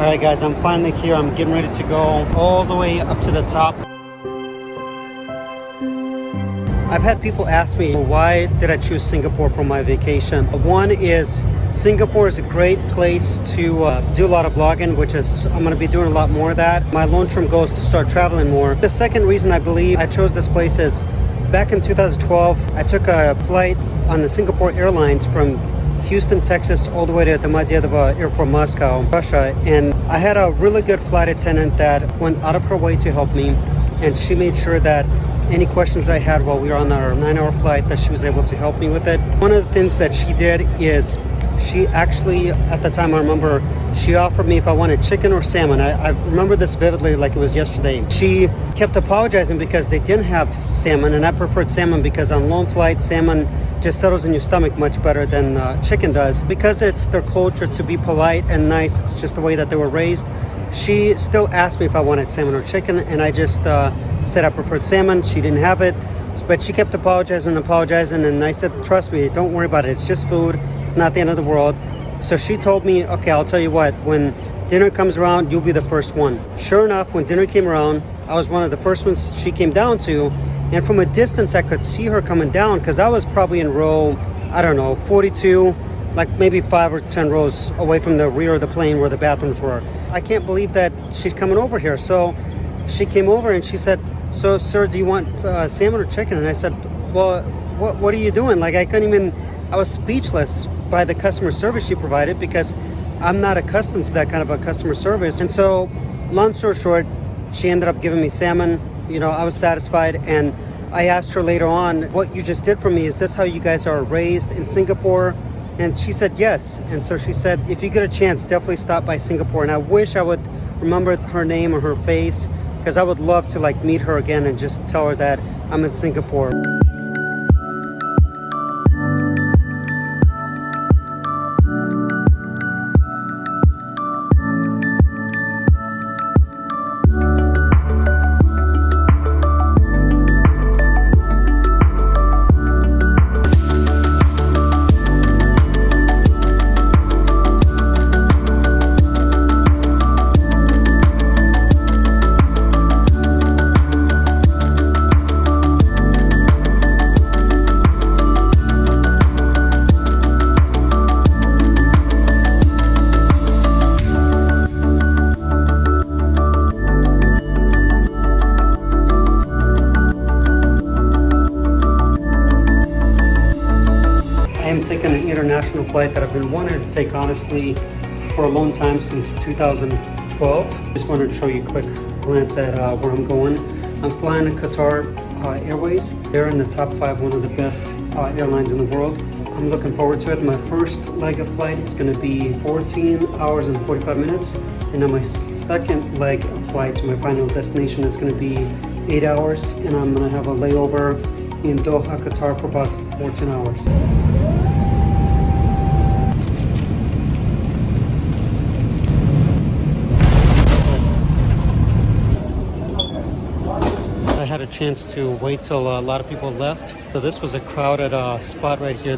Alright guys, I'm finally here. I'm getting ready to go all the way up to the top. I've had people ask me, why did I choose Singapore for my vacation? One is Singapore is a great place to do a lot of vlogging, which is, I'm going to be doing a lot more of that. My long-term goal is to start traveling more. The second reason I believe I chose this place is back in 2012, I took a flight on the Singapore Airlines from Houston, Texas, all the way to Domodedovo Airport, Moscow, Russia. And I had a really good flight attendant that went out of her way to help me. And she made sure that any questions I had while we were on our 9-hour flight, that she was able to help me with it. One of the things that she did is she actually, at the time I remember, she offered me if I wanted chicken or salmon. I remember this vividly like it was yesterday. She kept apologizing because they didn't have salmon, and I preferred salmon because on long flights, salmon just settles in your stomach much better than chicken does. Because it's their culture to be polite and nice, it's just the way that they were raised. She still asked me if I wanted salmon or chicken, and I just said I preferred salmon. She didn't have it, but she kept apologizing, and I said, trust me, don't worry about it. It's just food. It's not the end of the world. So she told me, okay, I'll tell you what, when dinner comes around, you'll be the first one. Sure enough, when dinner came around, I was one of the first ones she came down to, and from a distance, I could see her coming down because I was probably in row, I don't know, 42, like maybe 5 or 10 rows away from the rear of the plane where the bathrooms were. I can't believe that she's coming over here. So she came over and she said, so sir, do you want salmon or chicken? And I said, well, what are you doing? Like I was speechless by the customer service she provided because I'm not accustomed to that kind of a customer service. And so long story short, she ended up giving me salmon. You know, I was satisfied, and I asked her later on, what you just did for me, is this how you guys are raised in Singapore? And she said yes. And so she said, if you get a chance, definitely stop by Singapore. And I wish I would remember her name or her face, because I would love to like meet her again and just tell her that I'm in Singapore. Taking an international flight that I've been wanting to take honestly for a long time, since 2012. Just wanted to show you a quick glance at where I'm going. I'm flying to Qatar Airways. They're in the top 5, one of the best airlines in the world. I'm looking forward to it. My first leg of flight is going to be 14 hours and 45 minutes. And then my second leg of flight to my final destination is going to be 8 hours. And I'm going to have a layover in Doha, Qatar for about 14 hours. I had a chance to wait till a lot of people left. So this was a crowded spot right here.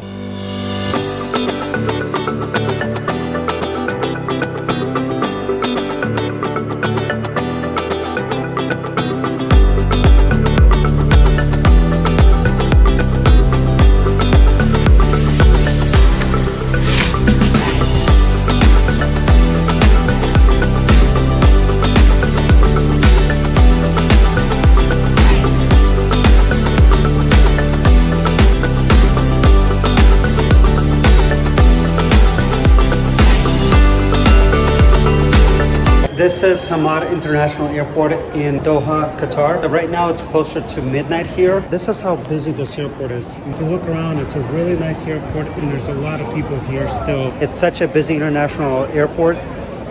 This is Hamad International Airport in Doha, Qatar. Right now it's closer to midnight here. This is how busy this airport is. You can look around, it's a really nice airport, and there's a lot of people here still. It's such a busy international airport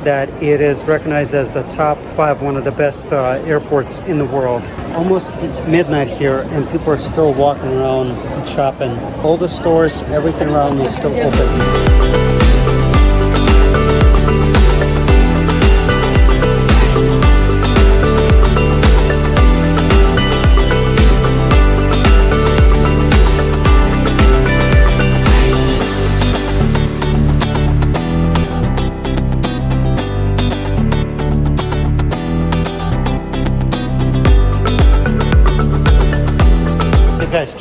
that it is recognized as the top 5, one of the best airports in the world. Almost midnight here, and people are still walking around and shopping. All the stores, everything around me is still open.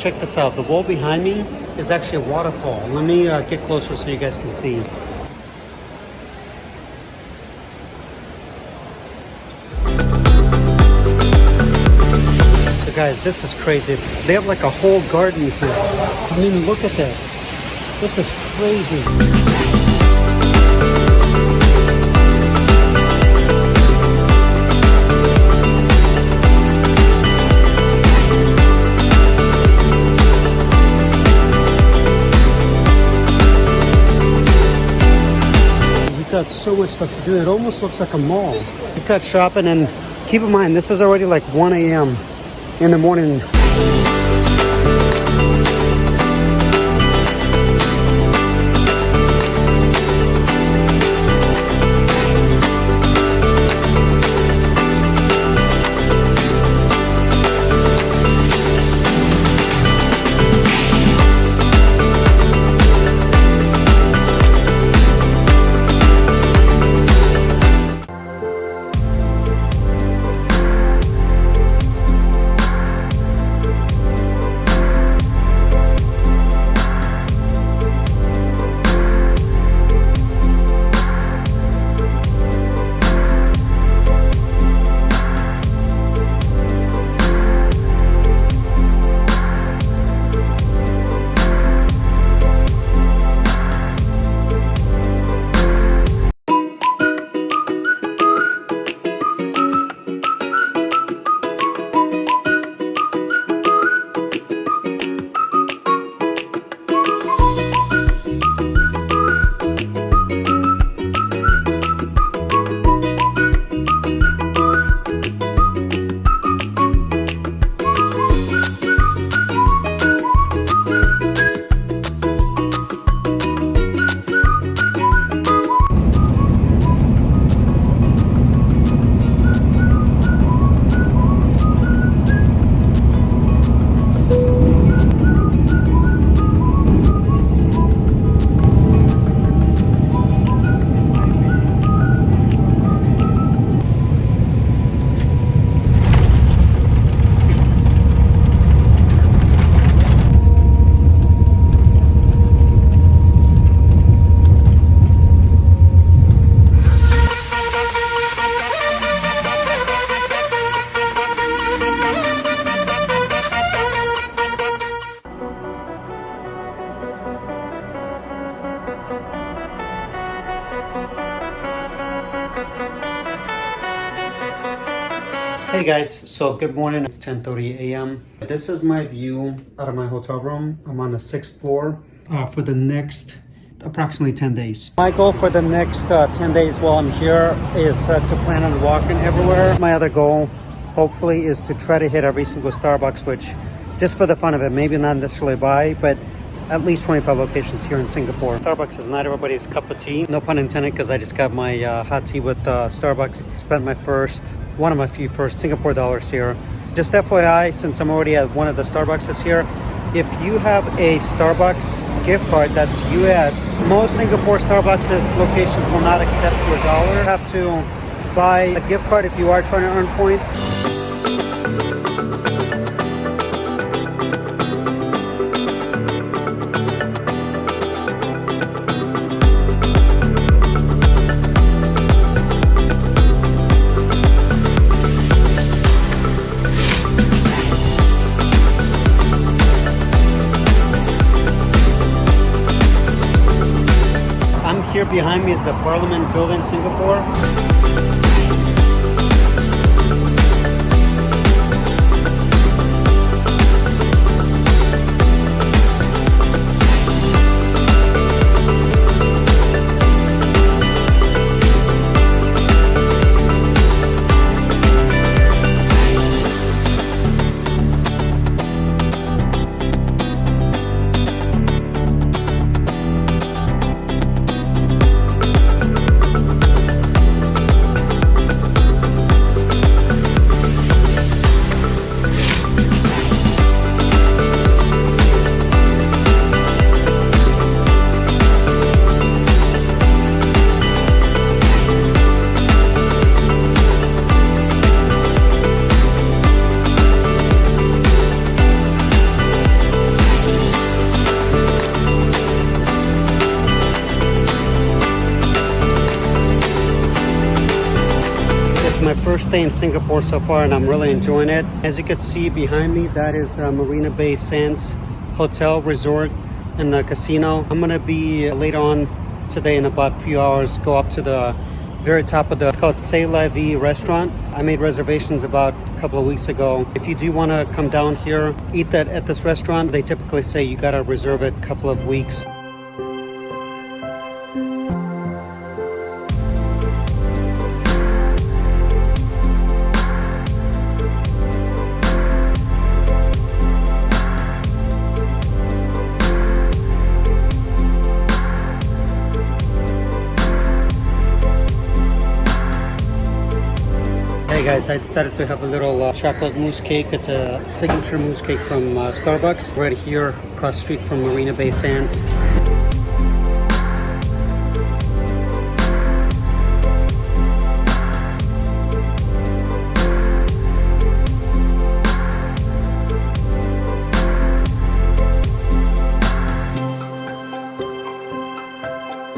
check this out. The wall behind me is actually a waterfall. Let me get closer so you guys can see. So guys, this is crazy. They have like a whole garden here. I mean, look at this. This is crazy. Got so much stuff to do. It almost looks like a mall. We got shopping, and keep in mind this is already like 1 a.m. in the morning. Hey guys, so good morning. It's 10:30 a.m. This is my view out of my hotel room. I'm on the 6th floor for the next approximately 10 days. My goal for the next 10 days while I'm here is to plan on walking everywhere. My other goal, hopefully, is to try to hit every single Starbucks, which just for the fun of it, maybe not necessarily buy, but at least 25 locations here in Singapore. Starbucks is not everybody's cup of tea. No pun intended, because I just got my hot tea with Starbucks. Spent my one of my few first Singapore dollars here. Just FYI, since I'm already at one of the Starbucks here, if you have a Starbucks gift card that's US, most Singapore Starbucks locations will not accept your dollar. You have to buy a gift card if you are trying to earn points. Here behind me is the Parliament building in Singapore. It's my first day in Singapore so far and I'm really enjoying it. As you can see behind me, that is Marina Bay Sands Hotel, Resort, and the casino. I'm gonna be later on today in about a few hours go up to the very top of it's called C'est La Vie restaurant. I made reservations about a couple of weeks ago. If you do want to come down here, eat that at this restaurant, they typically say you gotta reserve it a couple of weeks. Hey guys, I decided to have a little chocolate mousse cake. It's a signature mousse cake from Starbucks right here across the street from Marina Bay Sands.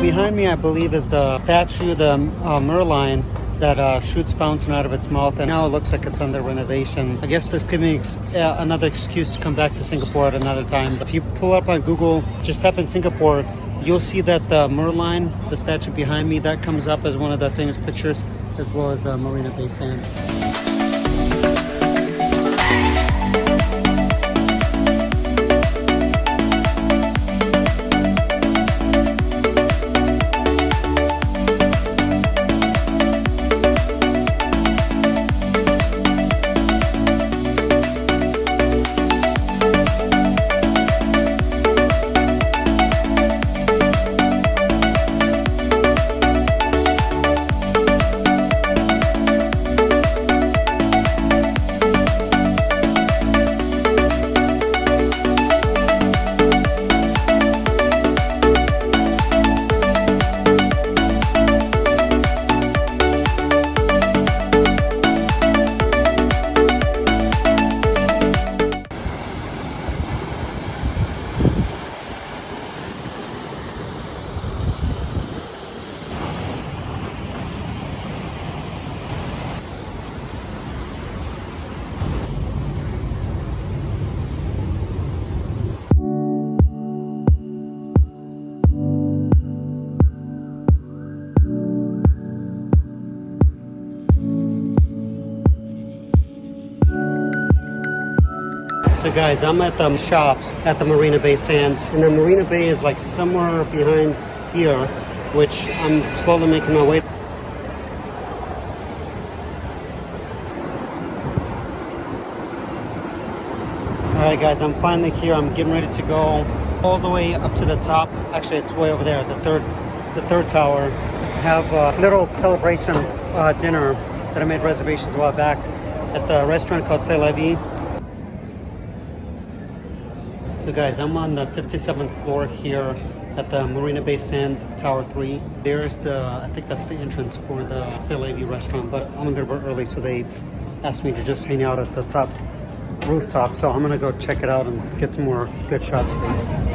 Behind me, I believe, is the statue, the Merlion, that shoots fountain out of its mouth, and now it looks like it's under renovation. I guess this gives me another excuse to come back to Singapore at another time. If you pull up on Google, just type in Singapore, you'll see that the Merlion, the statue behind me, that comes up as one of the famous pictures, as well as the Marina Bay Sands. So guys, I'm at the shops at the Marina Bay Sands, and the Marina Bay is like somewhere behind here, which I'm slowly making my way. Alright guys, I'm finally here. I'm getting ready to go all the way up to the top. Actually, it's way over there, the third tower. Have a little celebration dinner that I made reservations a while back at the restaurant called C'est La Vie. So guys, I'm on the 57th floor here at the Marina Bay Sand Tower 3. There's I think that's the entrance for the C'est La Vie restaurant, but I'm gonna go early, so they asked me to just hang out at the top rooftop. So I'm gonna go check it out and get some more good shots of it.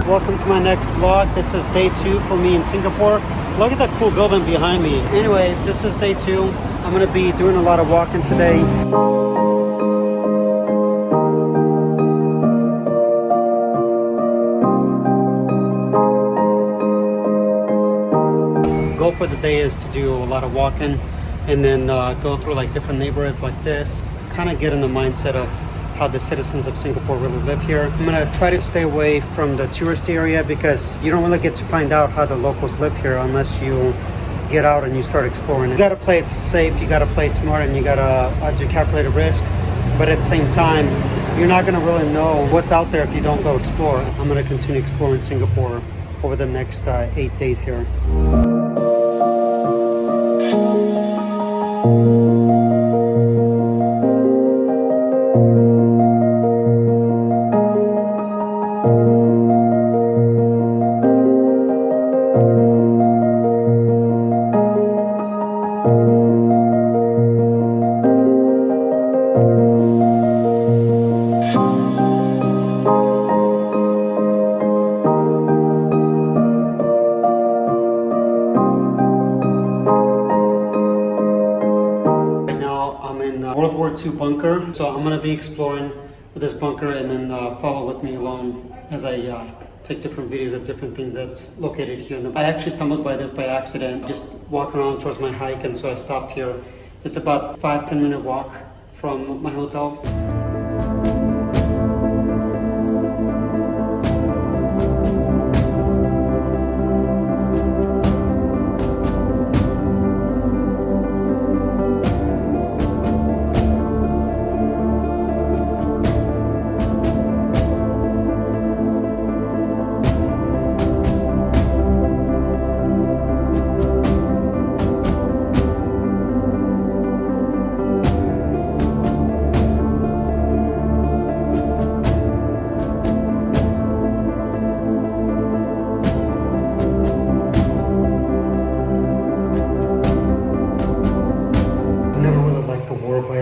Welcome to my next vlog. This is day 2 for me in Singapore. Look at that cool building behind me. Anyway, this is day 2. I'm gonna be doing a lot of walking today. Goal for the day is to do a lot of walking and then go through like different neighborhoods like this. Kind of get in the mindset of how the citizens of Singapore really live here. I'm gonna try to stay away from the tourist area because you don't really get to find out how the locals live here unless you get out and you start exploring. You gotta play it safe, you gotta play it smart, and you gotta do calculated risk. But at the same time, you're not gonna really know what's out there if you don't go explore. I'm gonna continue exploring Singapore over the next 8 days here. World War II bunker. So I'm going to be exploring this bunker, and then follow with me along as I take different videos of different things that's located here. I actually stumbled by this by accident, just walking around towards my hike, and so I stopped here. It's about 5-10 minute walk from my hotel.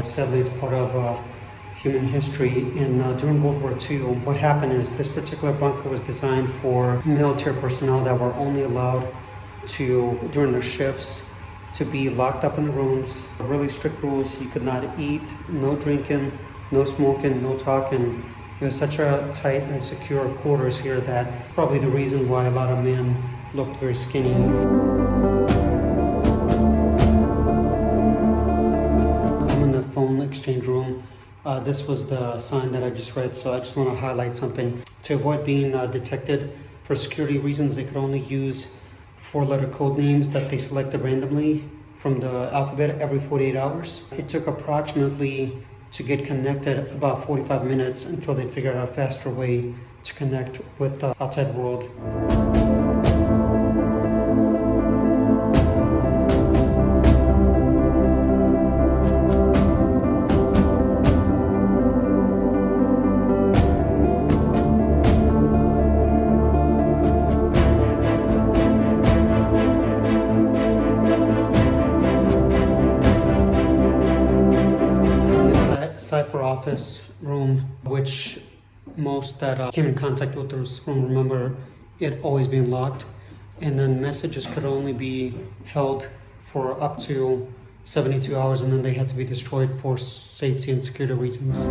Sadly, it's part of human history. And during World War II, what happened is this particular bunker was designed for military personnel that were only allowed to, during their shifts, to be locked up in the rooms. Really strict rules. You could not eat, no drinking, no smoking, no talking. It was such a tight and secure quarters here that probably the reason why a lot of men looked very skinny. Phone exchange room. This was the sign that I just read, so I just want to highlight something. To avoid being detected for security reasons, they could only use 4-letter code names that they selected randomly from the alphabet every 48 hours. It took approximately to get connected about 45 minutes until they figured out a faster way to connect with the outside world. Cipher office room, which most that came in contact with this room remember it always being locked, and then messages could only be held for up to 72 hours, and then they had to be destroyed for safety and security reasons.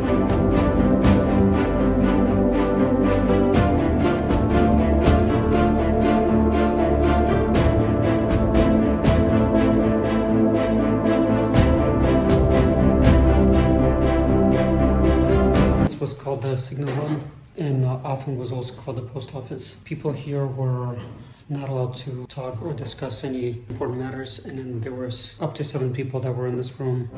Called the signal room, and often was also called the post office. People here were not allowed to talk or discuss any important matters, and then there was up to 7 people that were in this room.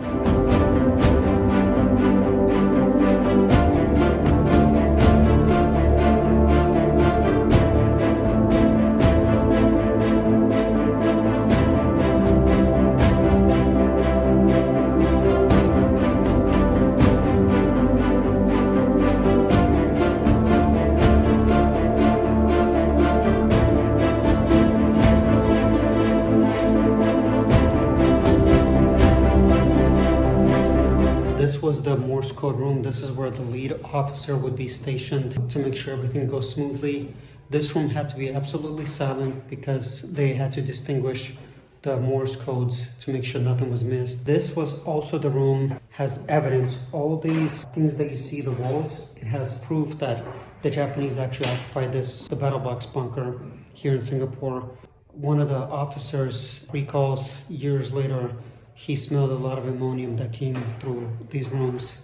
This was the Morse code room. This is where the lead officer would be stationed to make sure everything goes smoothly. This room had to be absolutely silent because they had to distinguish the Morse codes to make sure nothing was missed. This was also the room has evidence. All these things that you see, the walls, it has proof that the Japanese actually occupied the battle box bunker here in Singapore. One of the officers recalls years later, he smelled a lot of ammonium that came through these rooms.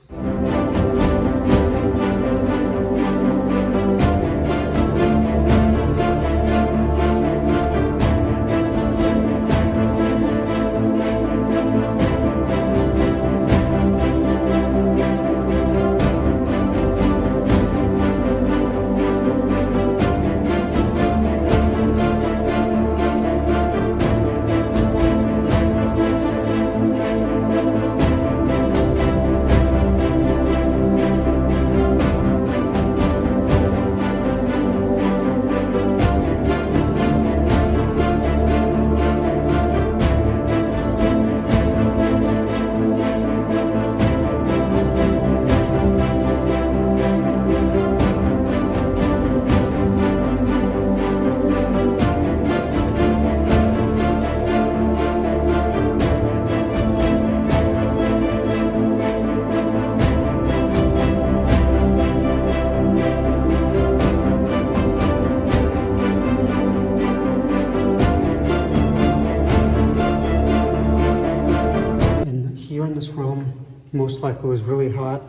most likely was really hot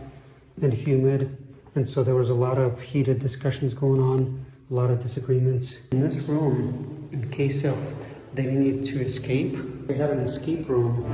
and humid, and so there was a lot of heated discussions going on, a lot of disagreements. In this room, in case of they needed to escape, they had an escape room.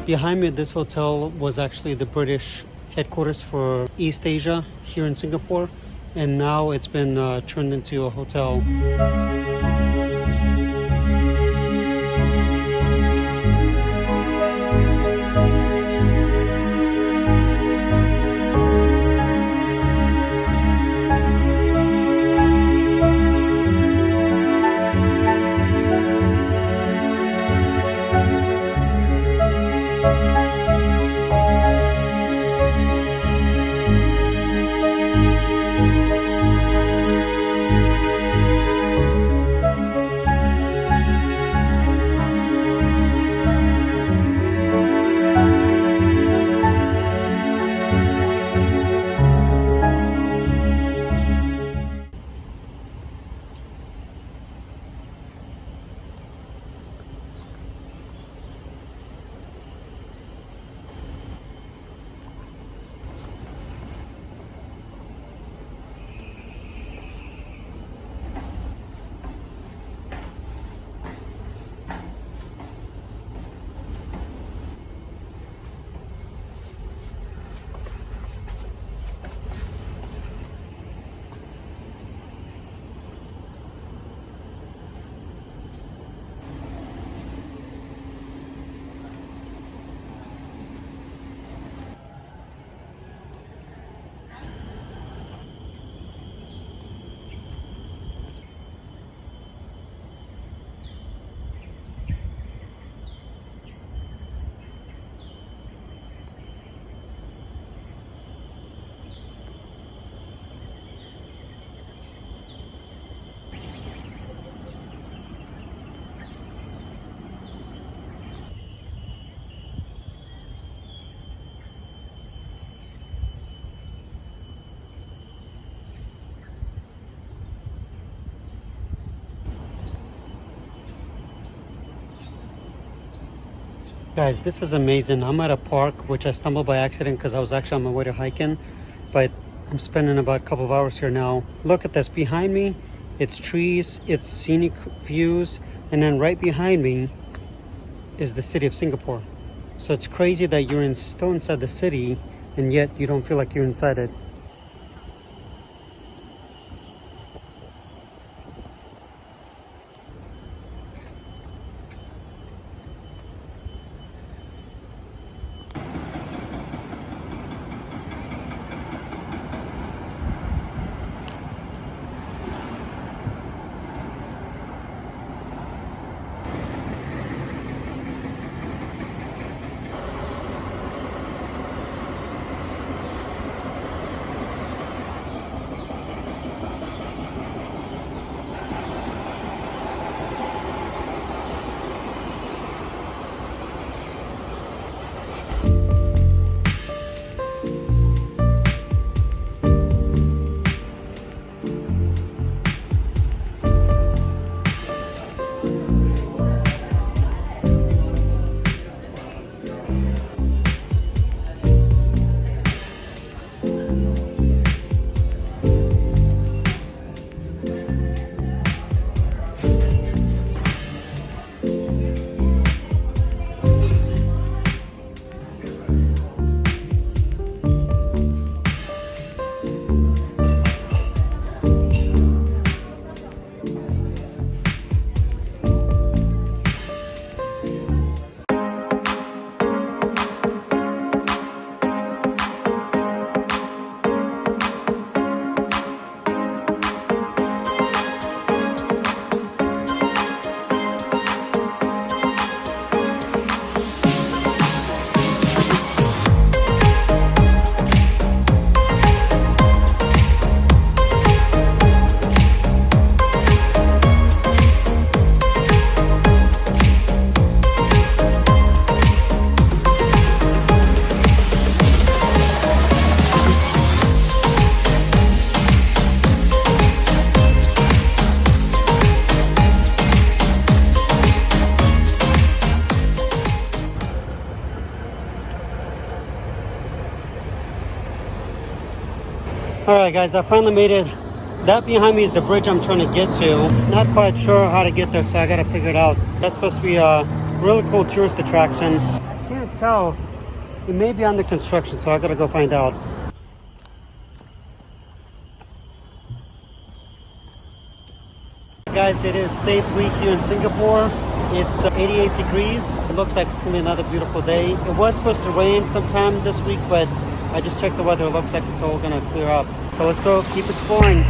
Behind me, this hotel was actually the British headquarters for East Asia here in Singapore, and now it's been turned into a hotel. Guys, this is amazing. I'm at a park, which I stumbled by accident because I was actually on my way to hiking, but I'm spending about a couple of hours here now. Look at this. Behind me, it's trees, it's scenic views, and then right behind me is the city of Singapore. So it's crazy that you're still inside the city, and yet you don't feel like you're inside it. Alright guys, I finally made it. That behind me is the bridge I'm trying to get to. Not quite sure how to get there, so I gotta figure it out. That's supposed to be a really cool tourist attraction. I can't tell. It may be under construction, so I gotta go find out. Guys, it is day 3 here in Singapore. It's 88 degrees. It looks like it's gonna be another beautiful day. It was supposed to rain sometime this week, but I just checked the weather. It looks like it's all gonna clear up. So let's go keep exploring.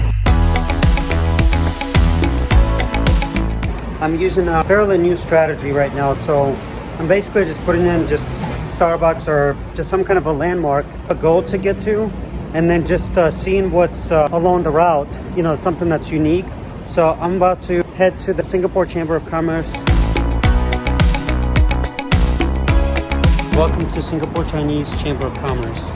I'm using a fairly new strategy right now, so I'm basically just putting in just Starbucks or just some kind of a landmark, a goal to get to, and then just seeing what's along the route, you know, something that's unique. So I'm about to head to the Singapore Chamber of Commerce. Welcome to Singapore Chinese Chamber of Commerce.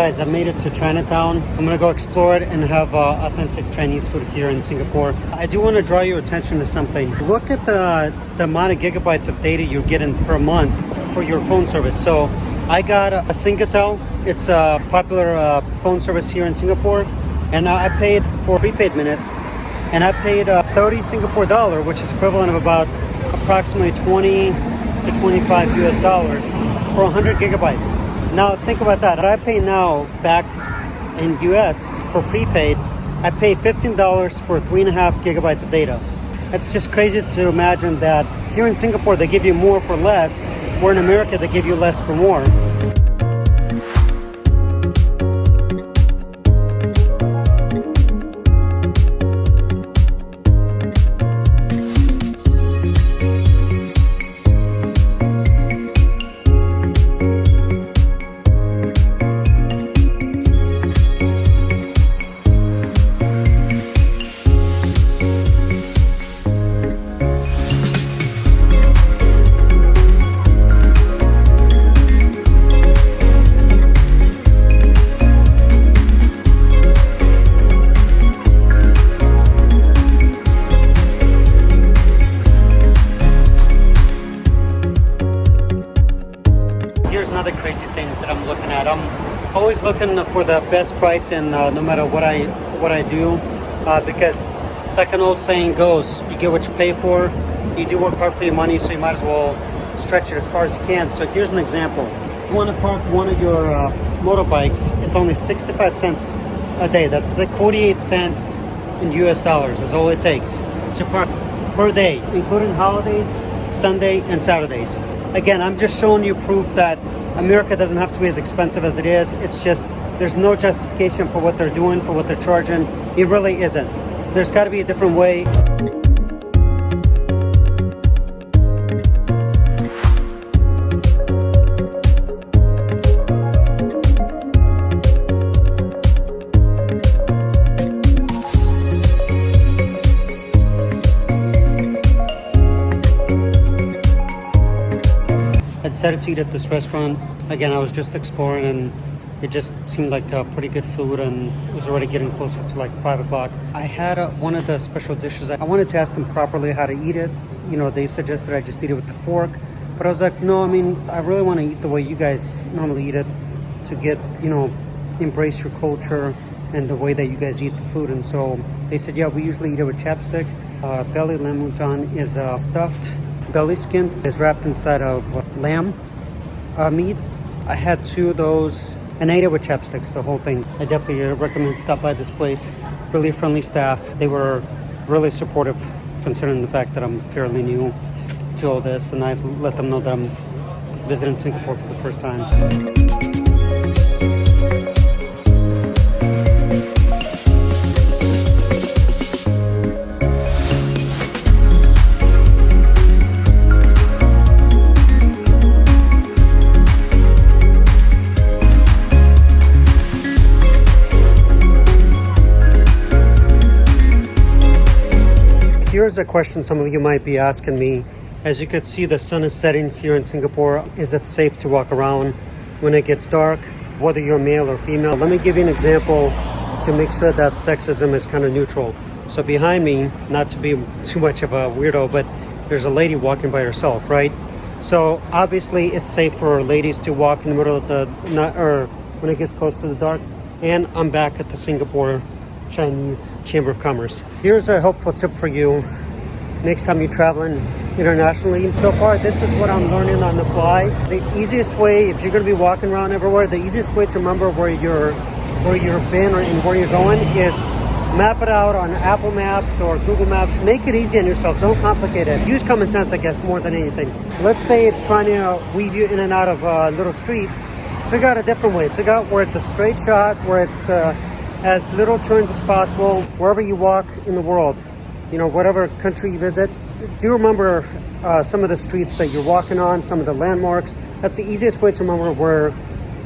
guys, I made it to Chinatown. I'm gonna go explore it and have authentic Chinese food here in Singapore. I do want to draw your attention to something. Look at the amount of gigabytes of data you're getting per month for your phone service. So I got a Singatel. It's a popular phone service here in Singapore, and I paid for prepaid minutes, and I paid 30 Singapore dollar, which is equivalent of about approximately 20 to 25 US dollars for 100 gigabytes. Now think about that. What I pay now back in US for prepaid, I pay $15 for 3.5 gigabytes of data. It's just crazy to imagine that here in Singapore they give you more for less, where in America they give you less for more. Another crazy thing that I'm looking at. I'm always looking for the best price, and no matter what I do, because it's like an old saying goes: you get what you pay for. You do work hard for your money, so you might as well stretch it as far as you can. So here's an example. You want to park one of your motorbikes. It's only 65 cents a day. That's like 48 cents in US dollars. That's all it takes to park per day, including holidays, Sunday, and Saturdays. Again, I'm just showing you proof that America doesn't have to be as expensive as it is. It's just there's no justification for what they're doing, for what they're charging. It really isn't. There's got to be a different way. I decided to eat at this restaurant. Again, I was just exploring, and it just seemed like pretty good food, and it was already getting closer to like 5 o'clock. I had one of the special dishes. I wanted to ask them properly how to eat it. You know, they suggested I just eat it with the fork, but I was like, no, I mean, I really want to eat the way you guys normally eat it, to get, you know, embrace your culture and the way that you guys eat the food. And so they said, yeah, we usually eat it with chapstick. Belly lamb mouton is stuffed. Belly skin is wrapped inside of lamb meat. I had 2 of those and ate it with chapsticks, the whole thing. I definitely recommend stop by this place. Really friendly staff. They were really supportive, considering the fact that I'm fairly new to all this, and I let them know that I'm visiting Singapore for the first time. Here's a question some of you might be asking me. As you can see, the sun is setting here in Singapore. Is it safe to walk around when it gets dark, whether you're male or female? Let me give you an example to make sure that sexism is kind of neutral. So behind me, not to be too much of a weirdo, but there's a lady walking by herself, right? So obviously it's safe for ladies to walk in the middle of the night, or when it gets close to the dark. And I'm back at the Singapore Chinese Chamber of Commerce. Here's a helpful tip for you next time you're traveling internationally. So far, this is what I'm learning on the fly. The easiest way, if you're going to be walking around everywhere, the easiest way to remember where you've been and where you're going is map it out on Apple Maps or Google Maps. Make it easy on yourself. Don't complicate it. Use common sense, I guess, more than anything. Let's say it's trying to weave you in and out of little streets. Figure out a different way. Figure out where it's a straight shot, where it's as little turns as possible, wherever you walk in the world. You know, whatever country you visit, do remember some of the streets that you're walking on, some of the landmarks. That's the easiest way to remember where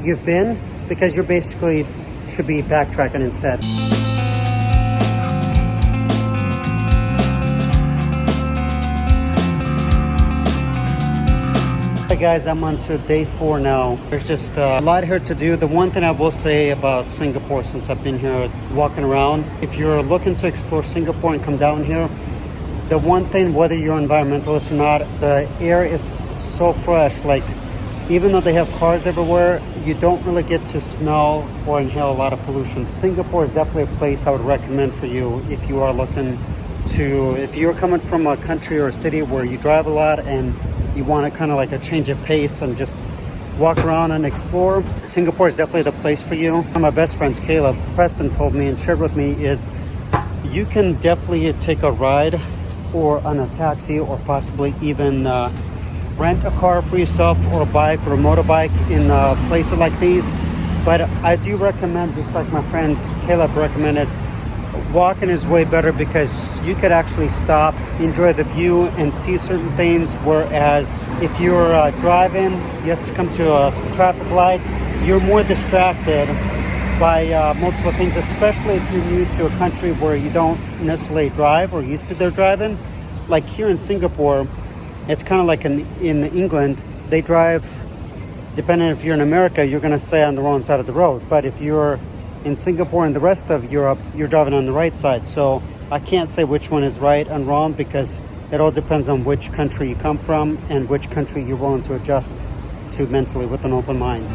you've been, because you basically should be backtracking instead. guys, I'm on to day 4 now. There's just a lot here to do. The one thing I will say about Singapore, since I've been here walking around, if you're looking to explore Singapore and come down here, the one thing, whether you're an environmentalist or not, the air is so fresh. Like, even though they have cars everywhere, you don't really get to smell or inhale a lot of pollution. Singapore is definitely a place I would recommend for you if you are looking to, if you're coming from a country or a city where you drive a lot and you want to kind of like a change of pace and just walk around and explore. Singapore is definitely the place for you. One of my best friends, Caleb, Preston, told me and shared with me is you can definitely take a ride or on a taxi or possibly even rent a car for yourself or a bike or a motorbike in places like these. But I do recommend, just like my friend Caleb recommended, walking is way better because you could actually stop, enjoy the view and see certain things, whereas if you're driving, you have to come to a traffic light, you're more distracted by multiple things, especially if you're new to a country where you don't necessarily drive or used to their driving. Like here in Singapore, it's kind of like in England, they drive, depending if you're in America, you're going to stay on the wrong side of the road. But if you're in Singapore and the rest of Europe, you're driving on the right side. So I can't say which one is right and wrong because it all depends on which country you come from and which country you're willing to adjust to mentally with an open mind.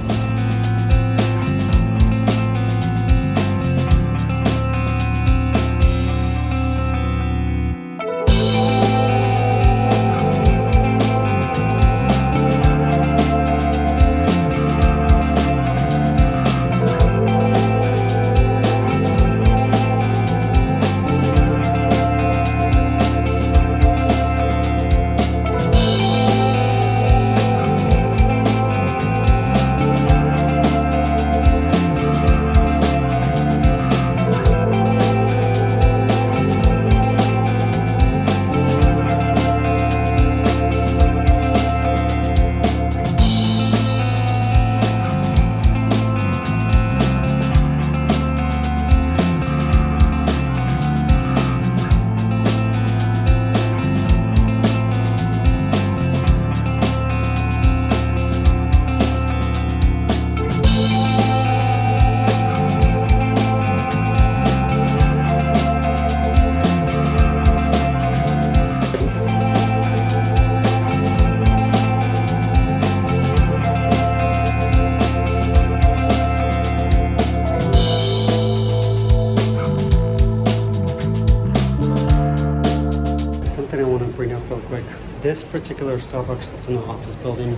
This particular Starbucks that's in the office building,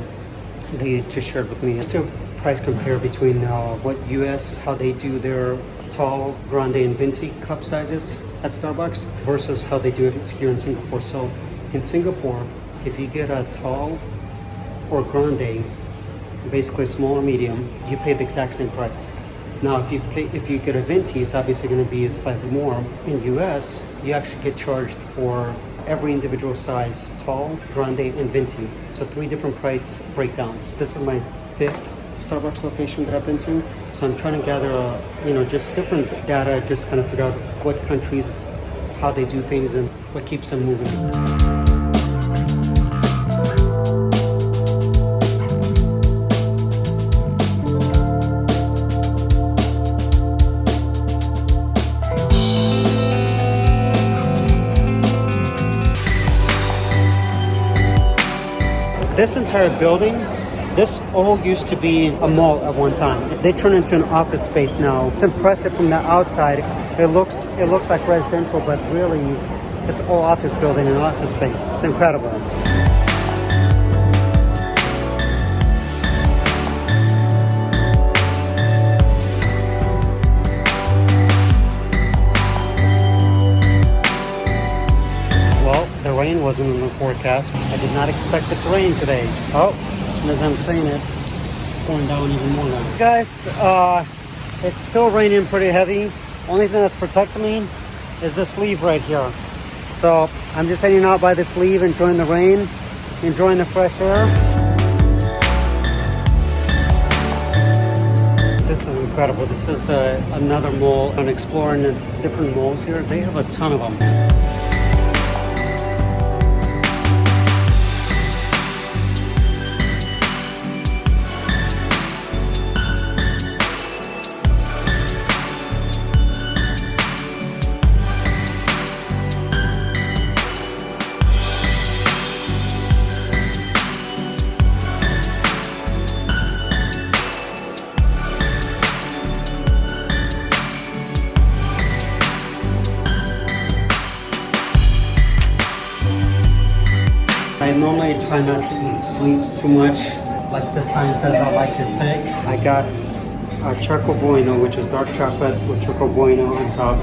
they just shared with me just to price compare between what US, how they do their tall, grande, and venti cup sizes at Starbucks versus how they do it here in Singapore. So in Singapore, if you get a tall or grande, basically small or medium, you pay the exact same price. Now, if you get a venti, it's obviously going to be slightly more. In US, you actually get charged for every individual size, tall, grande, and venti. So 3 different price breakdowns. This is my 5th Starbucks location that I've been to. So I'm trying to gather, just different data, just kind of figure out what countries, how they do things, and what keeps them moving. This entire building, this all used to be a mall at one time. They turned into an office space now. It's impressive from the outside. It looks like residential, but really it's all office building and office space. It's incredible. Rain wasn't in the forecast. I did not expect it to rain today. Oh, and as I'm saying it, it's pouring down even more now. Guys, it's still raining pretty heavy. Only thing that's protecting me is this leaf right here. So I'm just hanging out by this leaf, enjoying the rain, enjoying the fresh air. This is incredible. This is another mall. I'm exploring the different malls here. They have a ton of them. normally try not to eat sweets too much. Like the sign says, I like it thick. I got a Choco Bueno, which is dark chocolate with Choco Bueno on top.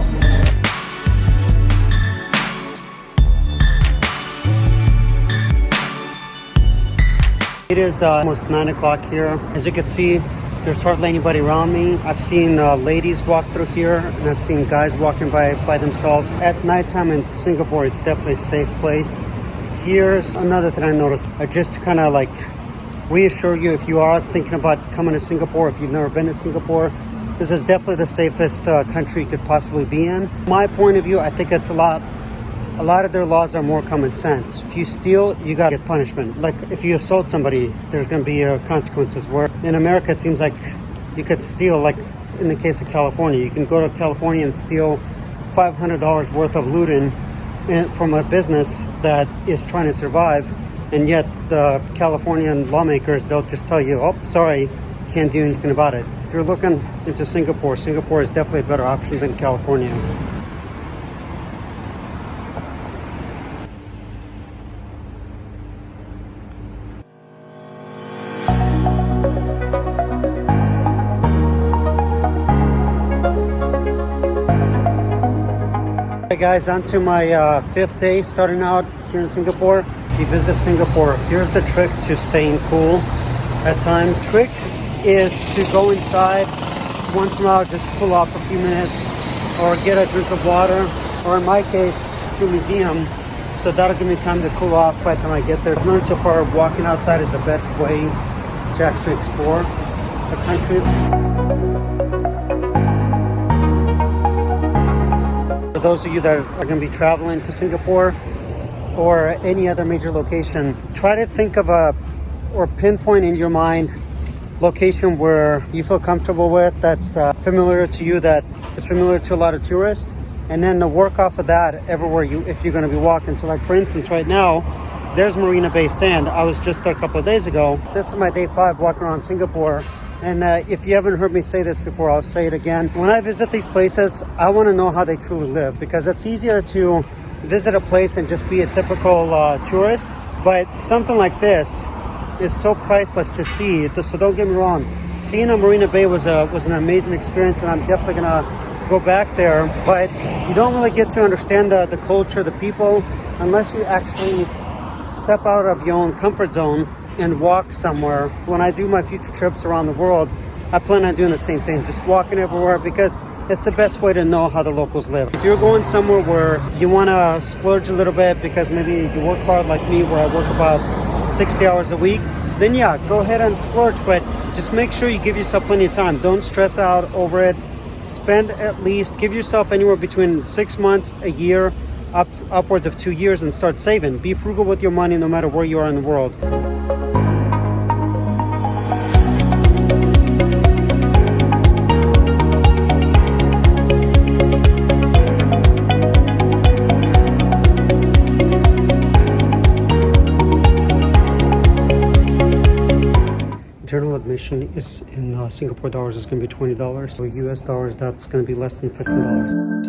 It is almost 9 o'clock here. As you can see, there's hardly anybody around me. I've seen ladies walk through here, and I've seen guys walking by themselves. At nighttime in Singapore, it's definitely a safe place. Here's another thing I noticed. Just to kind of like reassure you, if you are thinking about coming to Singapore, if you've never been to Singapore, this is definitely the safest country you could possibly be in. My point of view, I think it's a lot of their laws are more common sense. If you steal, you gotta get punishment. Like if you assault somebody, there's gonna be consequences. Where in America, it seems like you could steal, like in the case of California, you can go to California and steal $500 worth of looting from a business that is trying to survive. And yet the Californian lawmakers, they'll just tell you, oh, sorry, can't do anything about it. If you're looking into Singapore, Singapore is definitely a better option than California. Hey guys, on to my 5th day starting out here in Singapore. If you visit Singapore, here's the trick to staying cool at times. Trick is to go inside once in a while just to cool off a few minutes, or get a drink of water, or in my case, to a museum. So that'll give me time to cool off by the time I get there. I've learned so far walking outside is the best way to actually explore the country. For those of you that are going to be traveling to Singapore or any other major location, try to think of or pinpoint in your mind location where you feel comfortable with, that's familiar to you, that is familiar to a lot of tourists, and then to work off of that everywhere if you're going to be walking. So like for instance, right now, there's Marina Bay Sand. I was just there a couple of days ago. This is my day 5 walking around Singapore. And if you haven't heard me say this before, I'll say it again. When I visit these places, I want to know how they truly live, because it's easier to visit a place and just be a typical tourist. But something like this is so priceless to see. So don't get me wrong. Seeing a Marina Bay was an amazing experience, and I'm definitely going to go back there. But you don't really get to understand the culture, the people, unless you actually step out of your own comfort zone and walk somewhere. When I do my future trips around the world, I plan on doing the same thing, just walking everywhere, because it's the best way to know how the locals live. If you're going somewhere where you want to splurge a little bit because maybe you work hard like me, where I work about 60 hours a week, then yeah, go ahead and splurge, but just make sure you give yourself plenty of time. Don't stress out over it. Give yourself anywhere between 6 months, a year, upwards of 2 years, and start saving. Be frugal with your money no matter where you are in the world. General admission is in Singapore dollars is going to be $20. So US dollars, that's going to be less than $15.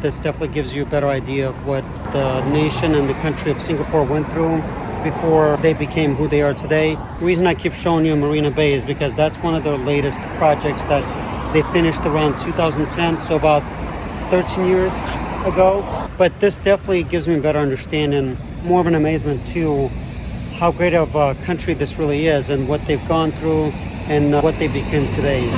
this definitely gives you a better idea of what the nation and the country of Singapore went through before they became who they are today. The reason I keep showing you Marina Bay is because that's one of their latest projects that they finished around 2010, so about 13 years ago. But this definitely gives me a better understanding, more of an amazement to how great of a country this really is and what they've gone through and what they became today.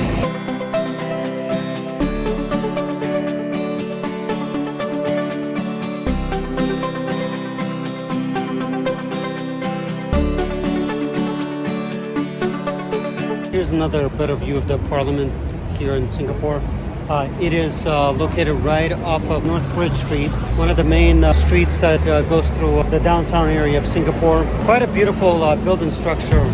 Here's another better view of the Parliament here in Singapore. It is located right off of North Bridge Street, one of the main streets that goes through the downtown area of Singapore. Quite a beautiful building structure.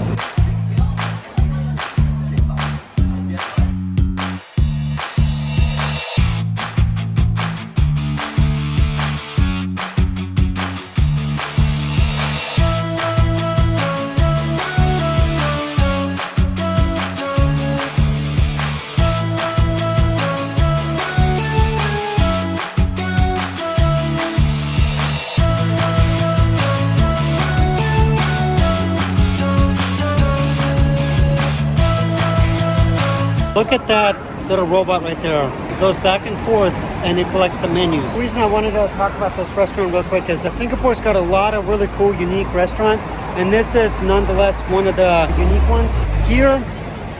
Look at that little robot right there. It goes back and forth and it collects the menus. The reason I wanted to talk about this restaurant real quick is Singapore's got a lot of really cool, unique restaurants, and this is nonetheless one of the unique ones. Here,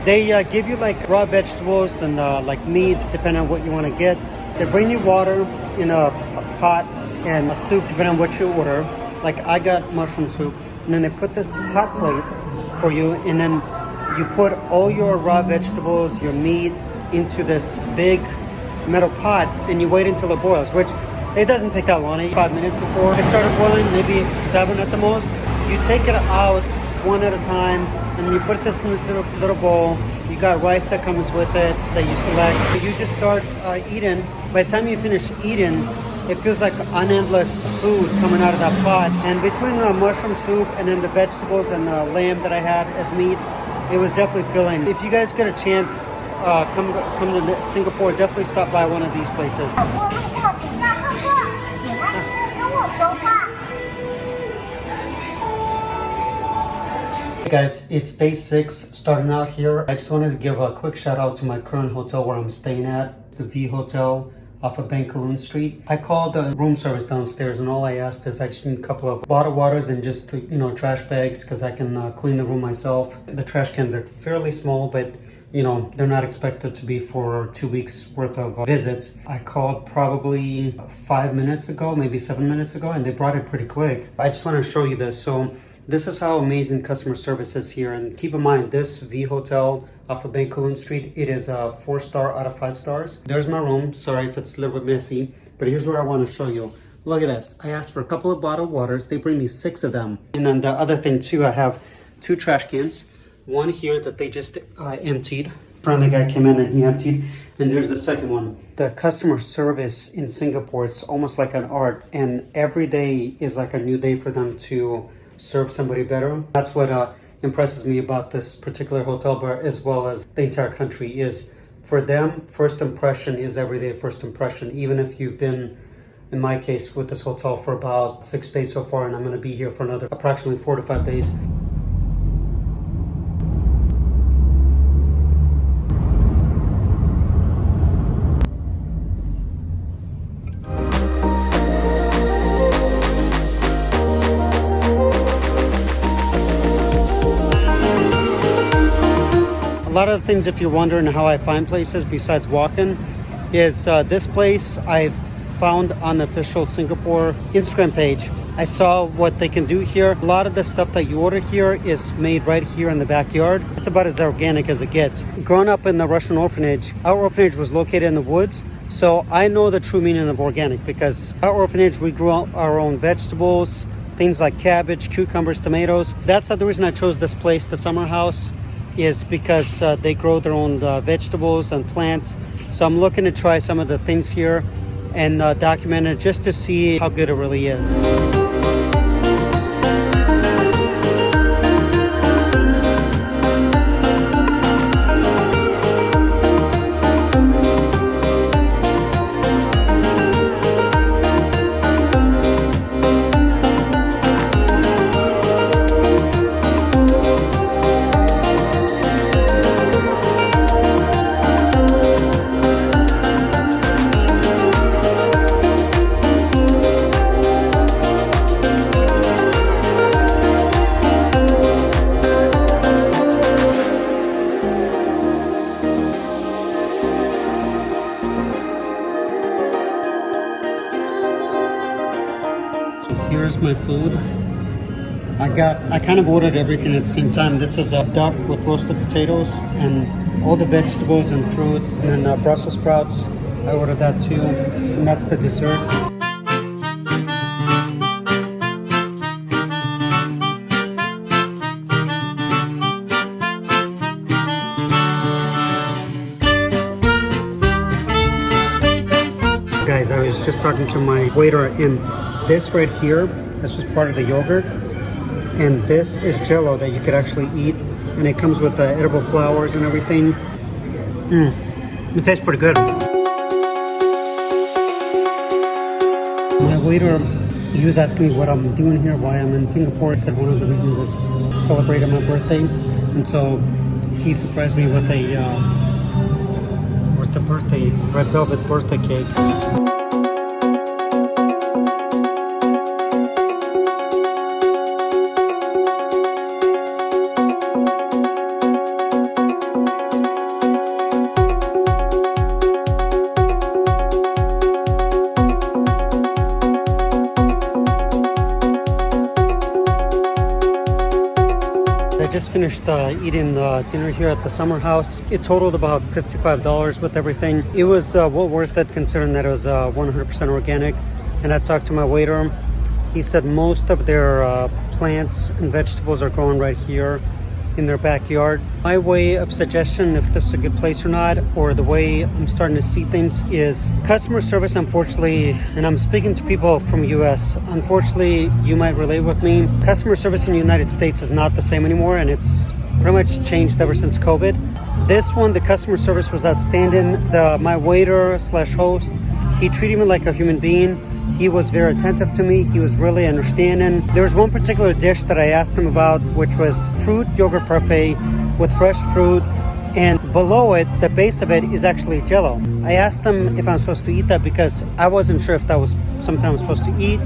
they give you like raw vegetables and like meat, depending on what you want to get. They bring you water in a pot and a soup, depending on what you order. Like I got mushroom soup, and then they put this hot plate for you, and then you put all your raw vegetables, your meat into this big metal pot and you wait until it boils, which it doesn't take that long, 5 minutes before it started boiling, maybe 7 at the most. You take it out one at a time and then you put this in this little bowl. You got rice that comes with it that you select. You just start eating. By the time you finish eating, it feels like an endless food coming out of that pot. And between the mushroom soup and then the vegetables and the lamb that I had as meat, it was definitely filling. If you guys get a chance, come to Singapore, definitely stop by one of these places. Hey guys, it's day 6 starting out here. I just wanted to give a quick shout out to my current hotel where I'm staying at, the V Hotel off of Bencoolen Street. I called the room service downstairs and all I asked is I just need a couple of bottled waters and just, trash bags because I can clean the room myself. The trash cans are fairly small, but they're not expected to be for 2 weeks worth of visits. I called probably 5 minutes ago, maybe 7 minutes ago, and they brought it pretty quick. I just want to show you this. So this is how amazing customer service is here. And keep in mind, this V Hotel off of Bencoolen Street, it is a 4-star out of 5 stars. There's my room. Sorry if it's a little bit messy, but here's what I want to show you. Look at this. I asked for a couple of bottled waters. They bring me 6 of them. And then the other thing too, I have 2 trash cans. One here that they just emptied. Friendly guy came in and he emptied. And there's the second one. The customer service in Singapore, it's almost like an art. And every day is like a new day for them to serve somebody better. That's what impresses me about this particular hotel bar as well as the entire country is for them, first impression is everyday first impression. Even if you've been, in my case, with this hotel for about 6 days so far, and I'm going to be here for another approximately 4 to 5 days. A lot of the things, if you're wondering how I find places besides walking, is this place I found on the official Singapore Instagram page. I saw what they can do here. A lot of the stuff that you order here is made right here in the backyard. It's about as organic as it gets. Growing up in the Russian orphanage, our orphanage was located in the woods. So I know the true meaning of organic because our orphanage, we grew our own vegetables, things like cabbage, cucumbers, tomatoes. That's the reason I chose this place, the summer house, is because they grow their own vegetables and plants. So I'm looking to try some of the things here and document it just to see how good it really is. here's my food. I kind of ordered everything at the same time. This is a duck with roasted potatoes and all the vegetables and fruit, and then Brussels sprouts. I ordered that too, and that's the dessert. Guys, I was just talking to my waiter, and this right here, this was part of the yogurt, and this is Jello that you could actually eat, and it comes with the edible flowers and everything. It tastes pretty good. My waiter, he was asking me what I'm doing here, why I'm in Singapore. I said one of the reasons is celebrating my birthday, and so he surprised me with a red velvet birthday cake. I just finished eating dinner here at the summer house. It totaled about $55 with everything. It was well worth it considering that it was 100% organic. And I talked to my waiter. He said most of their plants and vegetables are grown right here in their backyard. My way of suggestion, if this is a good place or not, or the way I'm starting to see things, is customer service, unfortunately, and I'm speaking to people from US, unfortunately, you might relate with me. Customer service in the United States is not the same anymore, and it's pretty much changed ever since COVID. This one, the customer service was outstanding. My waiter slash host, he treated me like a human being. He was very attentive to me. He was really understanding. There was one particular dish that I asked him about, which was fruit yogurt parfait with fresh fruit. And below it, the base of it is actually Jello. I asked him if I'm supposed to eat that because I wasn't sure if that was something I was supposed to eat.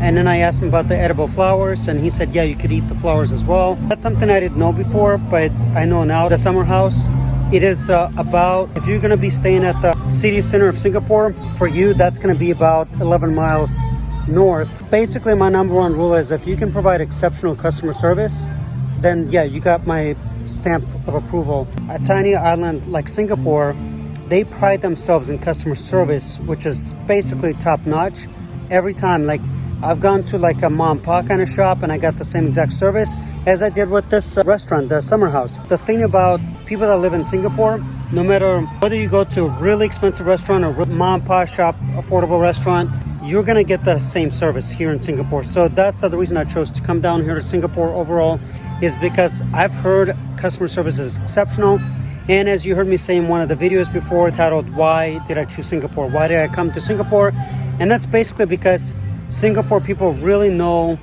And then I asked him about the edible flowers, and he said, yeah, you could eat the flowers as well. That's something I didn't know before, but I know now. The summer house, it is about, if you're going to be staying at the city center of Singapore, for you, that's going to be about 11 miles north. Basically, my number one rule is if you can provide exceptional customer service, then yeah, you got my stamp of approval. A tiny island like Singapore, they pride themselves in customer service, which is basically top notch. Every time, like I've gone to like a mom and pop kind of shop and I got the same exact service as I did with this restaurant, the summer house. The thing about people that live in Singapore, no matter whether you go to a really expensive restaurant or mom and pop shop, affordable restaurant, you're gonna get the same service here in Singapore. So that's the reason I chose to come down here to Singapore overall, is because I've heard customer service is exceptional. And as you heard me say in one of the videos before, titled, Why Did I Choose Singapore? Why did I come to Singapore? And that's basically because Singapore people really know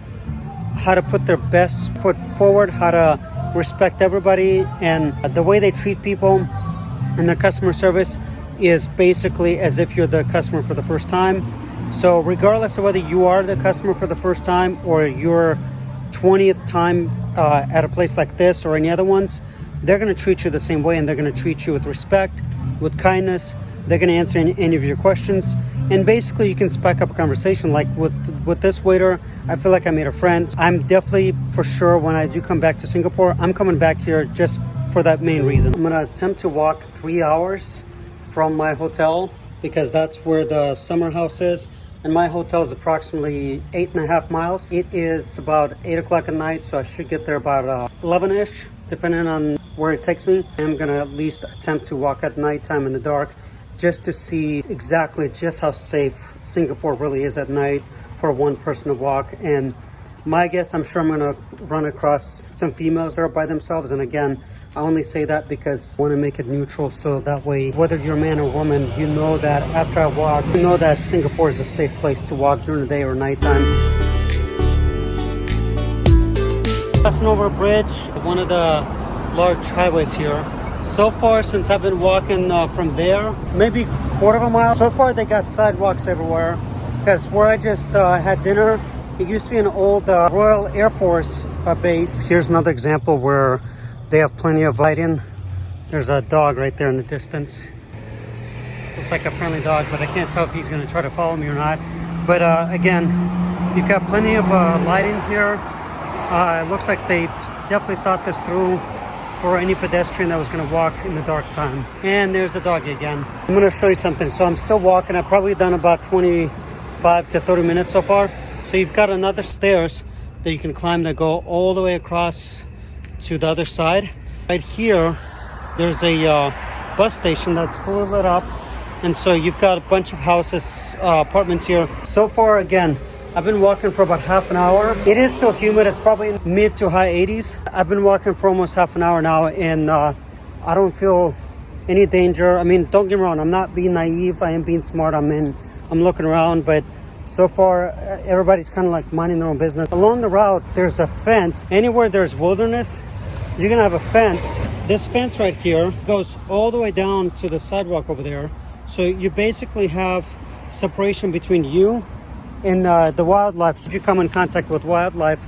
how to put their best foot forward, how to respect everybody, and the way they treat people and their customer service is basically as if you're the customer for the first time. So regardless of whether you are the customer for the first time or your 20th time at a place like this or any other ones, they're going to treat you the same way, and they're going to treat you with respect, with kindness. They're going to answer any of your questions, and basically you can spike up a conversation. Like with this waiter, I feel like I made a friend. I'm definitely, for sure, when I do come back to Singapore, I'm coming back here just for that main reason. I'm going to attempt to walk 3 hours from my hotel because that's where the summer house is, and my hotel is approximately 8.5 miles. It is about 8 o'clock at night, so I should get there about 11-ish, depending on where it takes me. I'm going to at least attempt to walk at nighttime in the dark, just to see exactly just how safe Singapore really is at night for one person to walk. And my guess, I'm sure I'm going to run across some females that are by themselves. And again, I only say that because I want to make it neutral, so that way, whether you're a man or woman, you know that after I walk, you know that Singapore is a safe place to walk during the day or nighttime. Passing over a bridge, one of the large highways here. So far, since I've been walking from there, maybe quarter of a mile, so far they got sidewalks everywhere. Because where I just had dinner, it used to be an old Royal Air Force base. Here's another example where they have plenty of lighting. There's a dog right there in the distance. Looks like a friendly dog, but I can't tell if he's going to try to follow me or not. But again, You've got plenty of lighting here. It looks like they definitely thought this through for any pedestrian that was going to walk in the dark time. And there's the doggy again. I'm going to show you something. So I'm still walking. I've probably done about 25 to 30 minutes so far. So you've got another stairs that you can climb that go all the way across to the other side. Right here, there's a bus station that's fully lit up. And so you've got a bunch of houses, apartments here. So far, again, I've been walking for about half an hour. It is still humid. It's probably in mid to high 80s. I've been walking for almost half an hour now, and I don't feel any danger. I mean, don't get me wrong. I'm not being naive. I am being smart. I'm looking around, but so far, everybody's kind of like minding their own business. Along the route, there's a fence. Anywhere there's wilderness, you're gonna have a fence. This fence right here goes all the way down to the sidewalk over there. So you basically have separation between you and the wildlife. Should you come in contact with wildlife.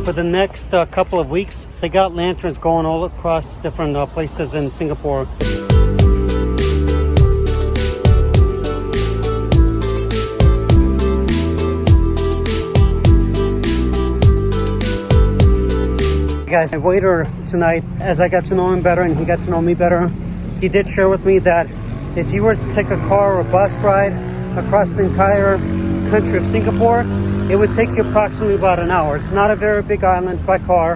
For the next couple of weeks, they got lanterns going all across different places in Singapore. Guys, my waiter tonight, as I got to know him better and he got to know me better, he did share with me that if you were to take a car or a bus ride across the entire country of Singapore, it would take you approximately about an hour. It's not a very big island by car.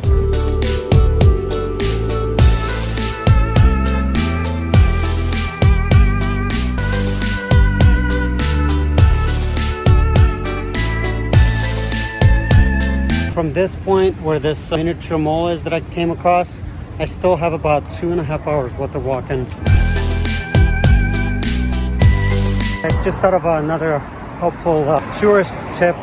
From this point where this miniature mall is that I came across, I still have about 2.5 hours worth of walking. I just thought of another helpful tourist tip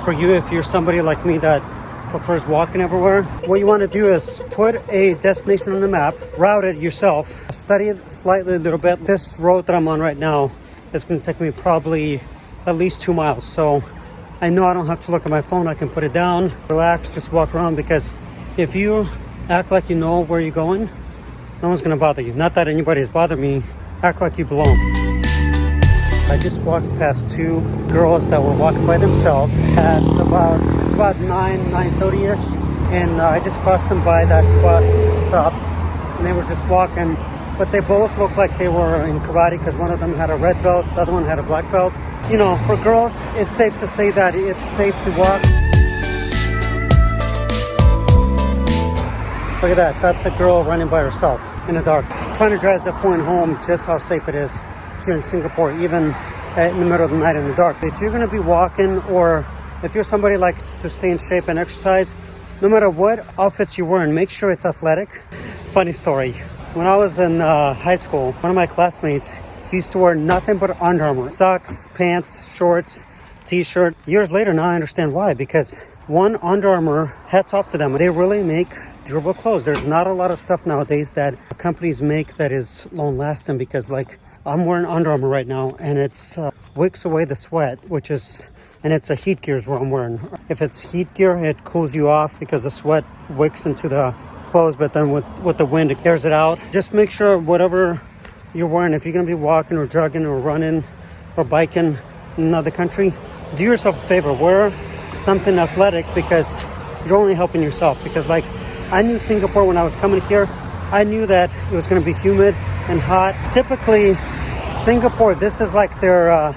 for you if you're somebody like me that prefers walking everywhere. What you want to do is put a destination on the map, route it yourself, study it slightly a little bit. This road that I'm on right now is going to take me probably at least 2 miles. So I know I don't have to look at my phone. I can put it down, relax, just walk around, because if you act like you know where you're going, no one's going to bother you. Not that anybody's bothered me. Act like you belong. I just walked past two girls that were walking by themselves at it's about 9:30ish, and I just crossed them by that bus stop, and they were just walking, but they both looked like they were in karate, because one of them had a red belt, the other one had a black belt. You know, for girls, it's safe to say that it's safe to walk. Look at that, that's a girl running by herself in the dark. I'm trying to drive the point home just how safe it is here in Singapore, even in the middle of the night in the dark. If you're gonna be walking, or if you're somebody who likes to stay in shape and exercise, no matter what outfits you're wearing, make sure it's athletic. Funny story, when I was in high school, one of my classmates, he used to wear nothing but Under Armour. Socks, pants, shorts, t-shirt. Years later, now I understand why, because one, Under Armour, hats off to them. They really make durable clothes. There's not a lot of stuff nowadays that companies make that is long lasting, because like I'm wearing Under Armour right now, and it's wicks away the sweat, and it's a heat gear is what I'm wearing. If it's heat gear, it cools you off because the sweat wicks into the clothes, but then with the wind, it airs it out. Just make sure whatever you're wearing, if you're going to be walking or jogging or running or biking in another country, do yourself a favor, wear something athletic, because you're only helping yourself. Because like I knew Singapore when I was coming here, I knew that it was going to be humid and hot. Typically Singapore, this is like their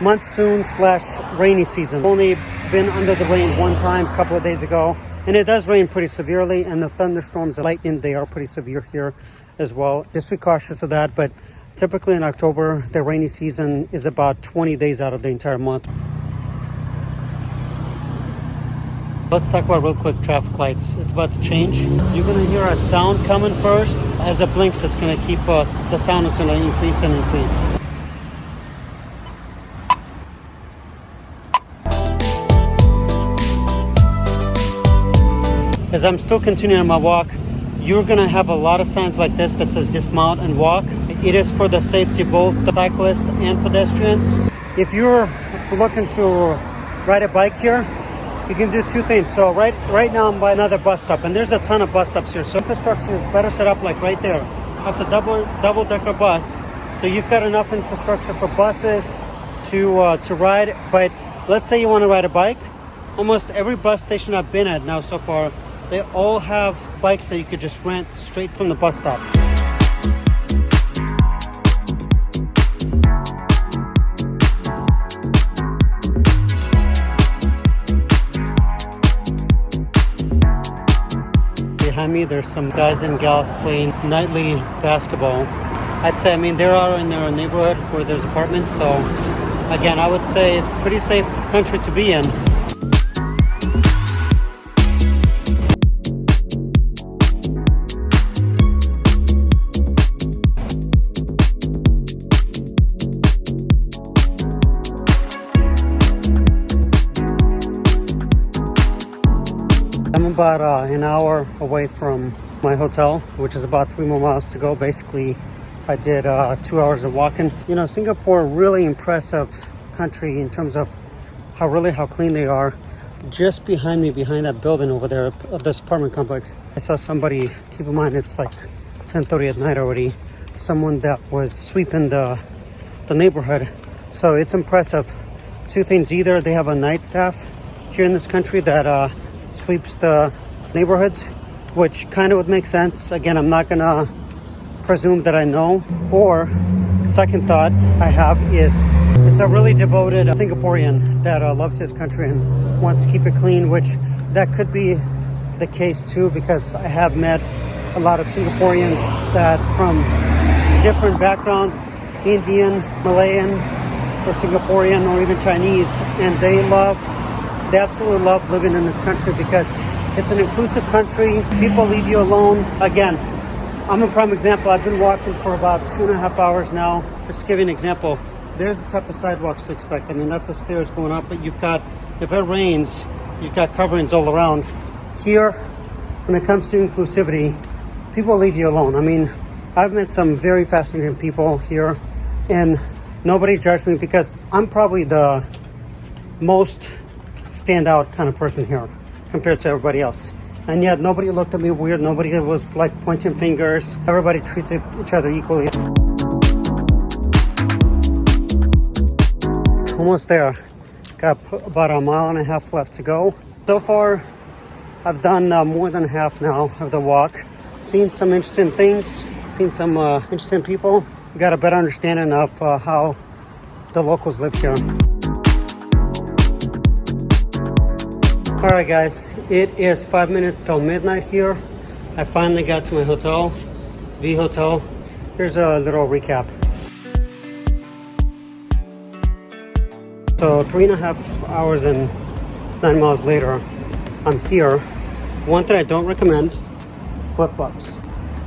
monsoon/rainy season. I've only been under the rain one time a couple of days ago, and it does rain pretty severely, and the thunderstorms and lightning, they are pretty severe here as well. Just be cautious of that, but typically in October, the rainy season is about 20 days out of the entire month. Let's talk about real quick traffic lights. It's about to change. You're gonna hear a sound coming first. As it blinks, it's gonna keep us, the sound is gonna increase and increase. As I'm still continuing my walk, you're gonna have a lot of signs like this that says dismount and walk. It is for the safety of both the cyclists and pedestrians. If you're looking to ride a bike here, you can do two things. So right now I'm by another bus stop, and there's a ton of bus stops here. So infrastructure is better set up like right there. That's a double-decker bus. So you've got enough infrastructure for buses, to ride. But let's say you want to ride a bike. Almost every bus station I've been at now so far, they all have bikes that you could just rent straight from the bus stop. Behind me, there's some guys and gals playing nightly basketball. I'd say, I mean, they are in their neighborhood where there's apartments, so again, I would say it's a pretty safe country to be in. I'm about an hour away from my hotel, which is about 3 more miles to go. Basically, I did 2 hours of walking. You know, Singapore, really impressive country in terms of how clean they are. Just behind me, behind that building over there of this apartment complex, I saw somebody, keep in mind it's like 10:30 at night already, someone that was sweeping the neighborhood. So it's impressive. Two things: either they have a night staff here in this country that sweeps the neighborhoods, which kind of would make sense. Again, I'm not gonna presume that I know. Or second thought I have is it's a really devoted Singaporean that loves his country and wants to keep it clean, which that could be the case too, because I have met a lot of Singaporeans that from different backgrounds, Indian, Malayan, or Singaporean, or even Chinese, and they absolutely love living in this country because it's an inclusive country. People leave you alone. Again, I'm a prime example. I've been walking for about 2.5 hours now. Just to give you an example, there's the type of sidewalks to expect. I mean, that's the stairs going up, but you've got, if it rains, you've got coverings all around. Here, when it comes to inclusivity, people leave you alone. I mean, I've met some very fascinating people here, and nobody judged me because I'm probably the most standout kind of person here compared to everybody else. And yet nobody looked at me weird. Nobody was like pointing fingers. Everybody treats each other equally. Almost there. Got about 1.5 miles left to go. So far, I've done more than half now of the walk. Seen some interesting things, seen some interesting people. Got a better understanding of how the locals live here. All right, guys, it is 5 minutes till midnight here. I finally got to my hotel, the hotel. Here's a little recap. So 3.5 hours and 9 miles later, I'm here. One thing I don't recommend, flip-flops.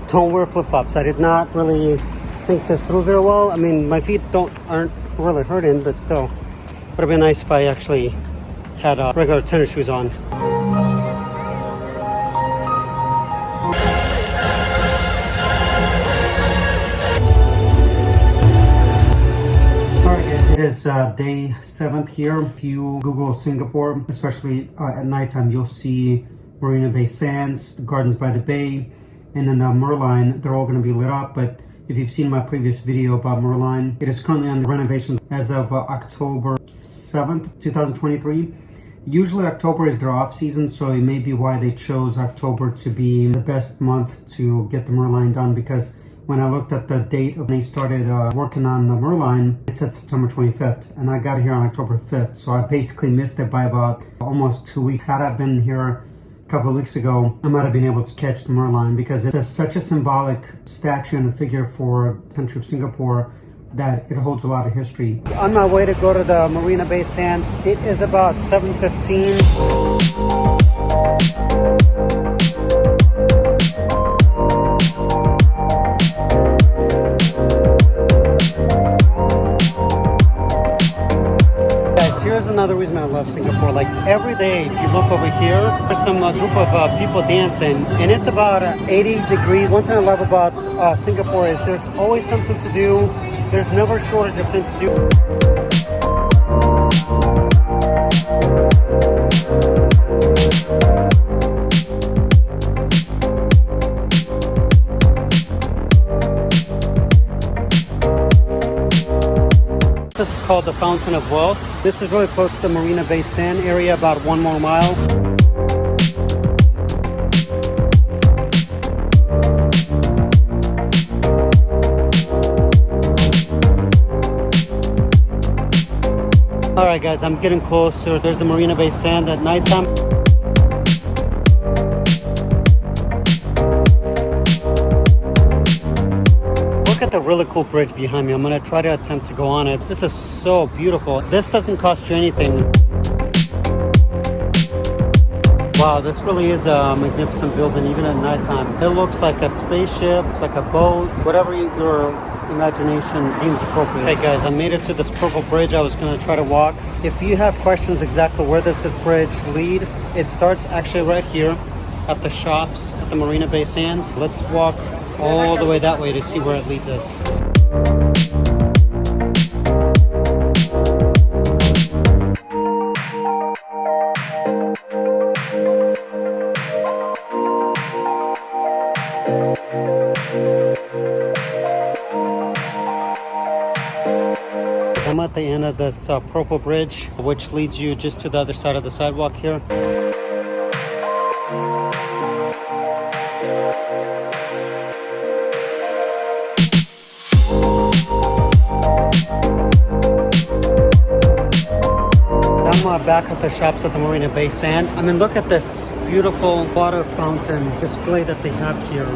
Don't wear flip-flops. I did not really think this through very well. I mean, my feet aren't really hurting, but still, would have been nice if I actually had regular tennis shoes on. Alright guys, it is day 7th here. If you Google Singapore, especially at nighttime, you'll see Marina Bay Sands, the Gardens by the Bay, and then Merlion. They're all going to be lit up, but if you've seen my previous video about Merlion, it is currently under renovations as of October 7th, 2023. Usually October is their off season, so it may be why they chose October to be the best month to get the Merlion done, because when I looked at the date of when they started working on the Merlion, it said September 25th, and I got here on October 5th, so I basically missed it by about almost 2 weeks. Had I been here a couple of weeks ago, I might have been able to catch the Merlion, because it's such a symbolic statue and a figure for the country of Singapore that it holds a lot of history. On my way to go to the Marina Bay Sands, it is about 7:15. Here's another reason I love Singapore. Like every day, if you look over here, there's some group of people dancing, and it's about 80 degrees. One thing I love about Singapore is there's always something to do. There's never a shortage of things to do. Just called the Fountain of Wealth. This is really close to the Marina Bay Sand area, about 1 more mile. Alright guys, I'm getting closer. There's the Marina Bay Sand at nighttime. Look at the really cool bridge behind me. I'm gonna try to attempt to go on it. This is so beautiful. This doesn't cost you anything. Wow, this really is a magnificent building, even at nighttime. It looks like a spaceship, it's like a boat, whatever your imagination deems appropriate. Hey guys, I made it to this purple bridge. I was gonna try to walk. If you have questions exactly where does this bridge lead, it starts actually right here at the shops at the Marina Bay Sands. Let's walk all the way that way to see where it leads us. I'm at the end of this purple bridge, which leads you just to the other side of the sidewalk here. I'm back at the shops at the Marina Bay Sand. I mean, look at this beautiful water fountain display that they have here.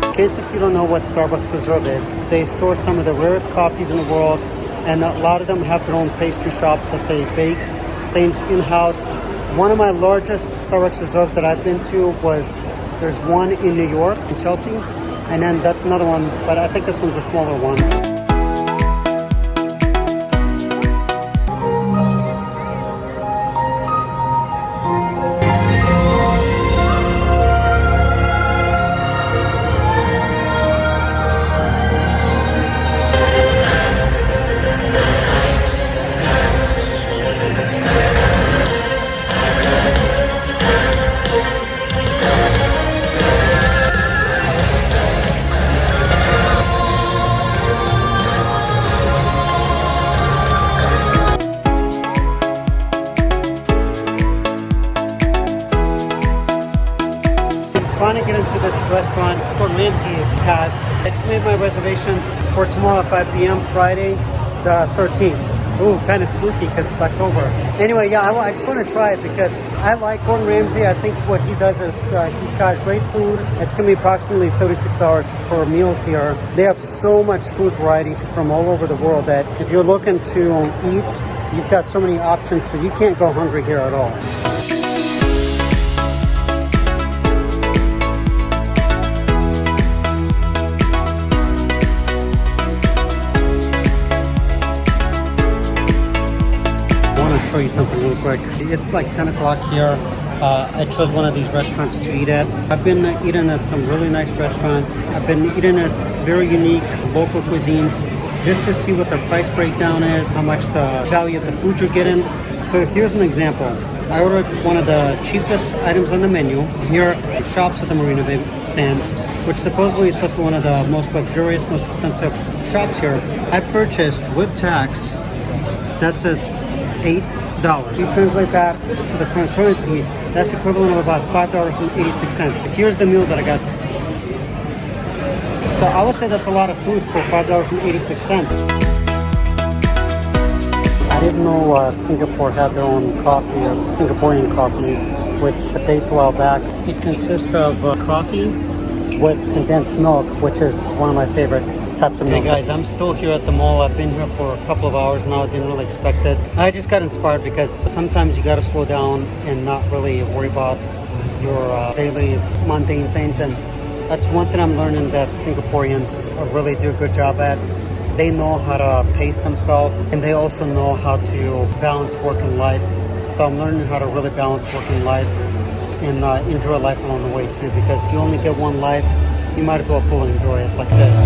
In case if you don't know what Starbucks Reserve is, they source some of the rarest coffees in the world, and a lot of them have their own pastry shops that they bake things in-house. One of my largest Starbucks Reserve that I've been to there's one in New York, in Chelsea, and then that's another one, but I think this one's a smaller one. Trying to get into this restaurant Gordon Ramsay has. I just made my reservations for tomorrow at 5 p.m. Friday the 13th. Ooh, kind of spooky because it's October. Anyway, yeah, I just want to try it because I like Gordon Ramsay. I think what he does is he's got great food. It's going to be approximately $36 per meal here. They have so much food variety from all over the world that if you're looking to eat, you've got so many options, so you can't go hungry here at all. Show you something real quick. It's like 10 o'clock here. I chose one of these restaurants to eat at. I've been eating at some really nice restaurants. I've been eating at very unique local cuisines just to see what the price breakdown is, how much the value of the food you're getting. So here's an example. I ordered one of the cheapest items on the menu here at shops at the Marina Bay Sand, which supposedly is supposed to be one of the most luxurious, most expensive shops here. I purchased with tax, that says $8. You translate that to the current currency, that's equivalent of about $5.86. Here's the meal that I got. So I would say that's a lot of food for $5.86. I didn't know Singapore had their own coffee, or Singaporean coffee, which dates a while back. It consists of coffee with condensed milk, which is one of my favorite types of milk. Hey guys, I'm still here at the mall. I've been here for a couple of hours now. I didn't really expect it. I just got inspired because sometimes you got to slow down and not really worry about your daily mundane things, and that's one thing I'm learning that Singaporeans really do a good job at. They know how to pace themselves, and they also know how to balance work and life. So I'm learning how to really balance work and life and enjoy life along the way too, because you only get one life. You might as well fully enjoy it like this.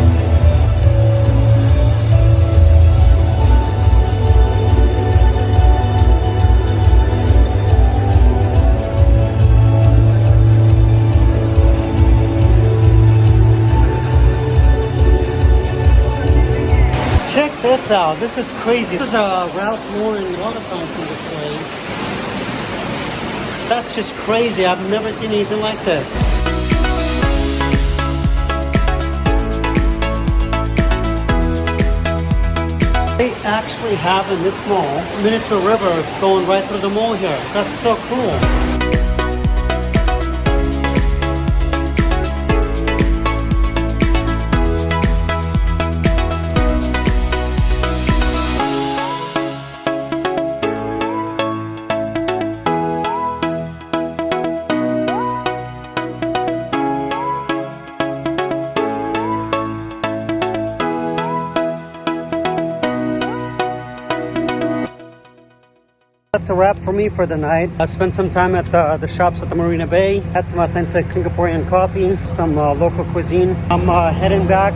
this out. This is crazy. This is a Ralph Lauren water fountain display. That's just crazy. I've never seen anything like this. They actually have in this mall a miniature river going right through the mall here. That's so cool. That's a wrap for me for the night. I spent some time at the shops at the Marina Bay, had some authentic Singaporean coffee, some local cuisine. I'm heading back.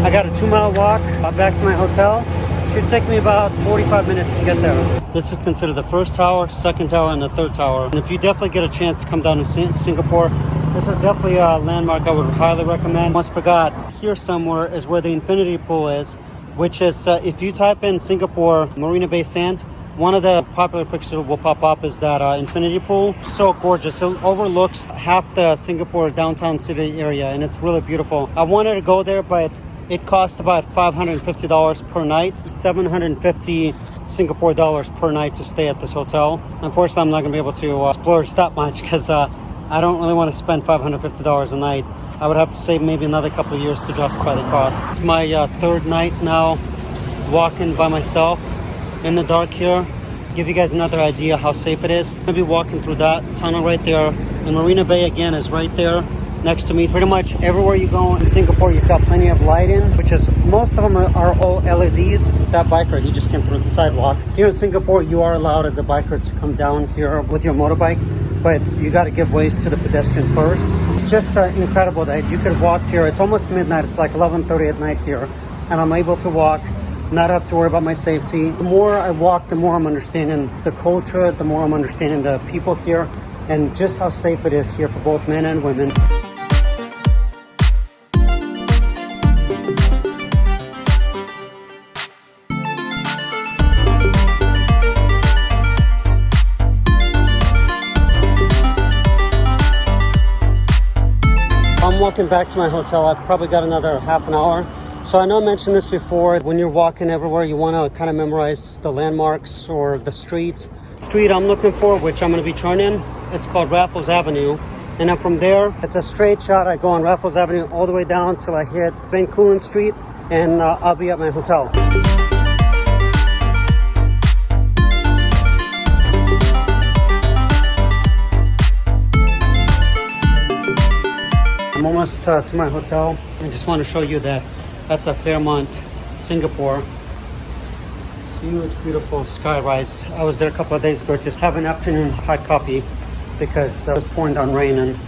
I got a 2-mile walk back to my hotel. Should take me about 45 minutes to get there. This is considered the first tower, second tower, and the third tower. And if you definitely get a chance to come down to Singapore, this is definitely a landmark I would highly recommend. Almost forgot, here somewhere is where the infinity pool is, which is, if you type in Singapore Marina Bay Sands, one of the popular pictures that will pop up is that infinity pool. So gorgeous. It overlooks half the Singapore downtown city area, and it's really beautiful. I wanted to go there, but it costs about $550 per night, 750 Singapore dollars per night to stay at this hotel. Unfortunately, I'm not going to be able to splurge that much because I don't really want to spend $550 a night. I would have to save maybe another couple of years to justify the cost. It's my third night now walking by myself in the dark here. Give you guys another idea how safe it is. I'm gonna be walking through that tunnel right there, and Marina Bay again is right there next to me. Pretty much everywhere you go in Singapore, you've got plenty of lighting, which is most of them are all LEDs. That biker, he just came through the sidewalk. Here in Singapore, you are allowed as a biker to come down here with your motorbike, but you got to give ways to the pedestrian first. It's just incredible that you could walk here. It's almost midnight. It's like 11:30 at night here, and I'm able to walk, not have to worry about my safety. The more I walk, the more I'm understanding the culture, the more I'm understanding the people here, and just how safe it is here for both men and women. I'm walking back to my hotel. I've probably got another half an hour. So I know I mentioned this before, when you're walking everywhere, you want to kind of memorize the landmarks or the streets. Street I'm looking for, which I'm going to be turning, it's called Raffles Avenue. And then from there, it's a straight shot. I go on Raffles Avenue all the way down till I hit Bencoolen Street, and I'll be at my hotel. I'm almost to my hotel. I just want to show you that that's a Fairmont, Singapore. Huge, beautiful skyrise. I was there a couple of days ago just having afternoon hot coffee because it was pouring down rain and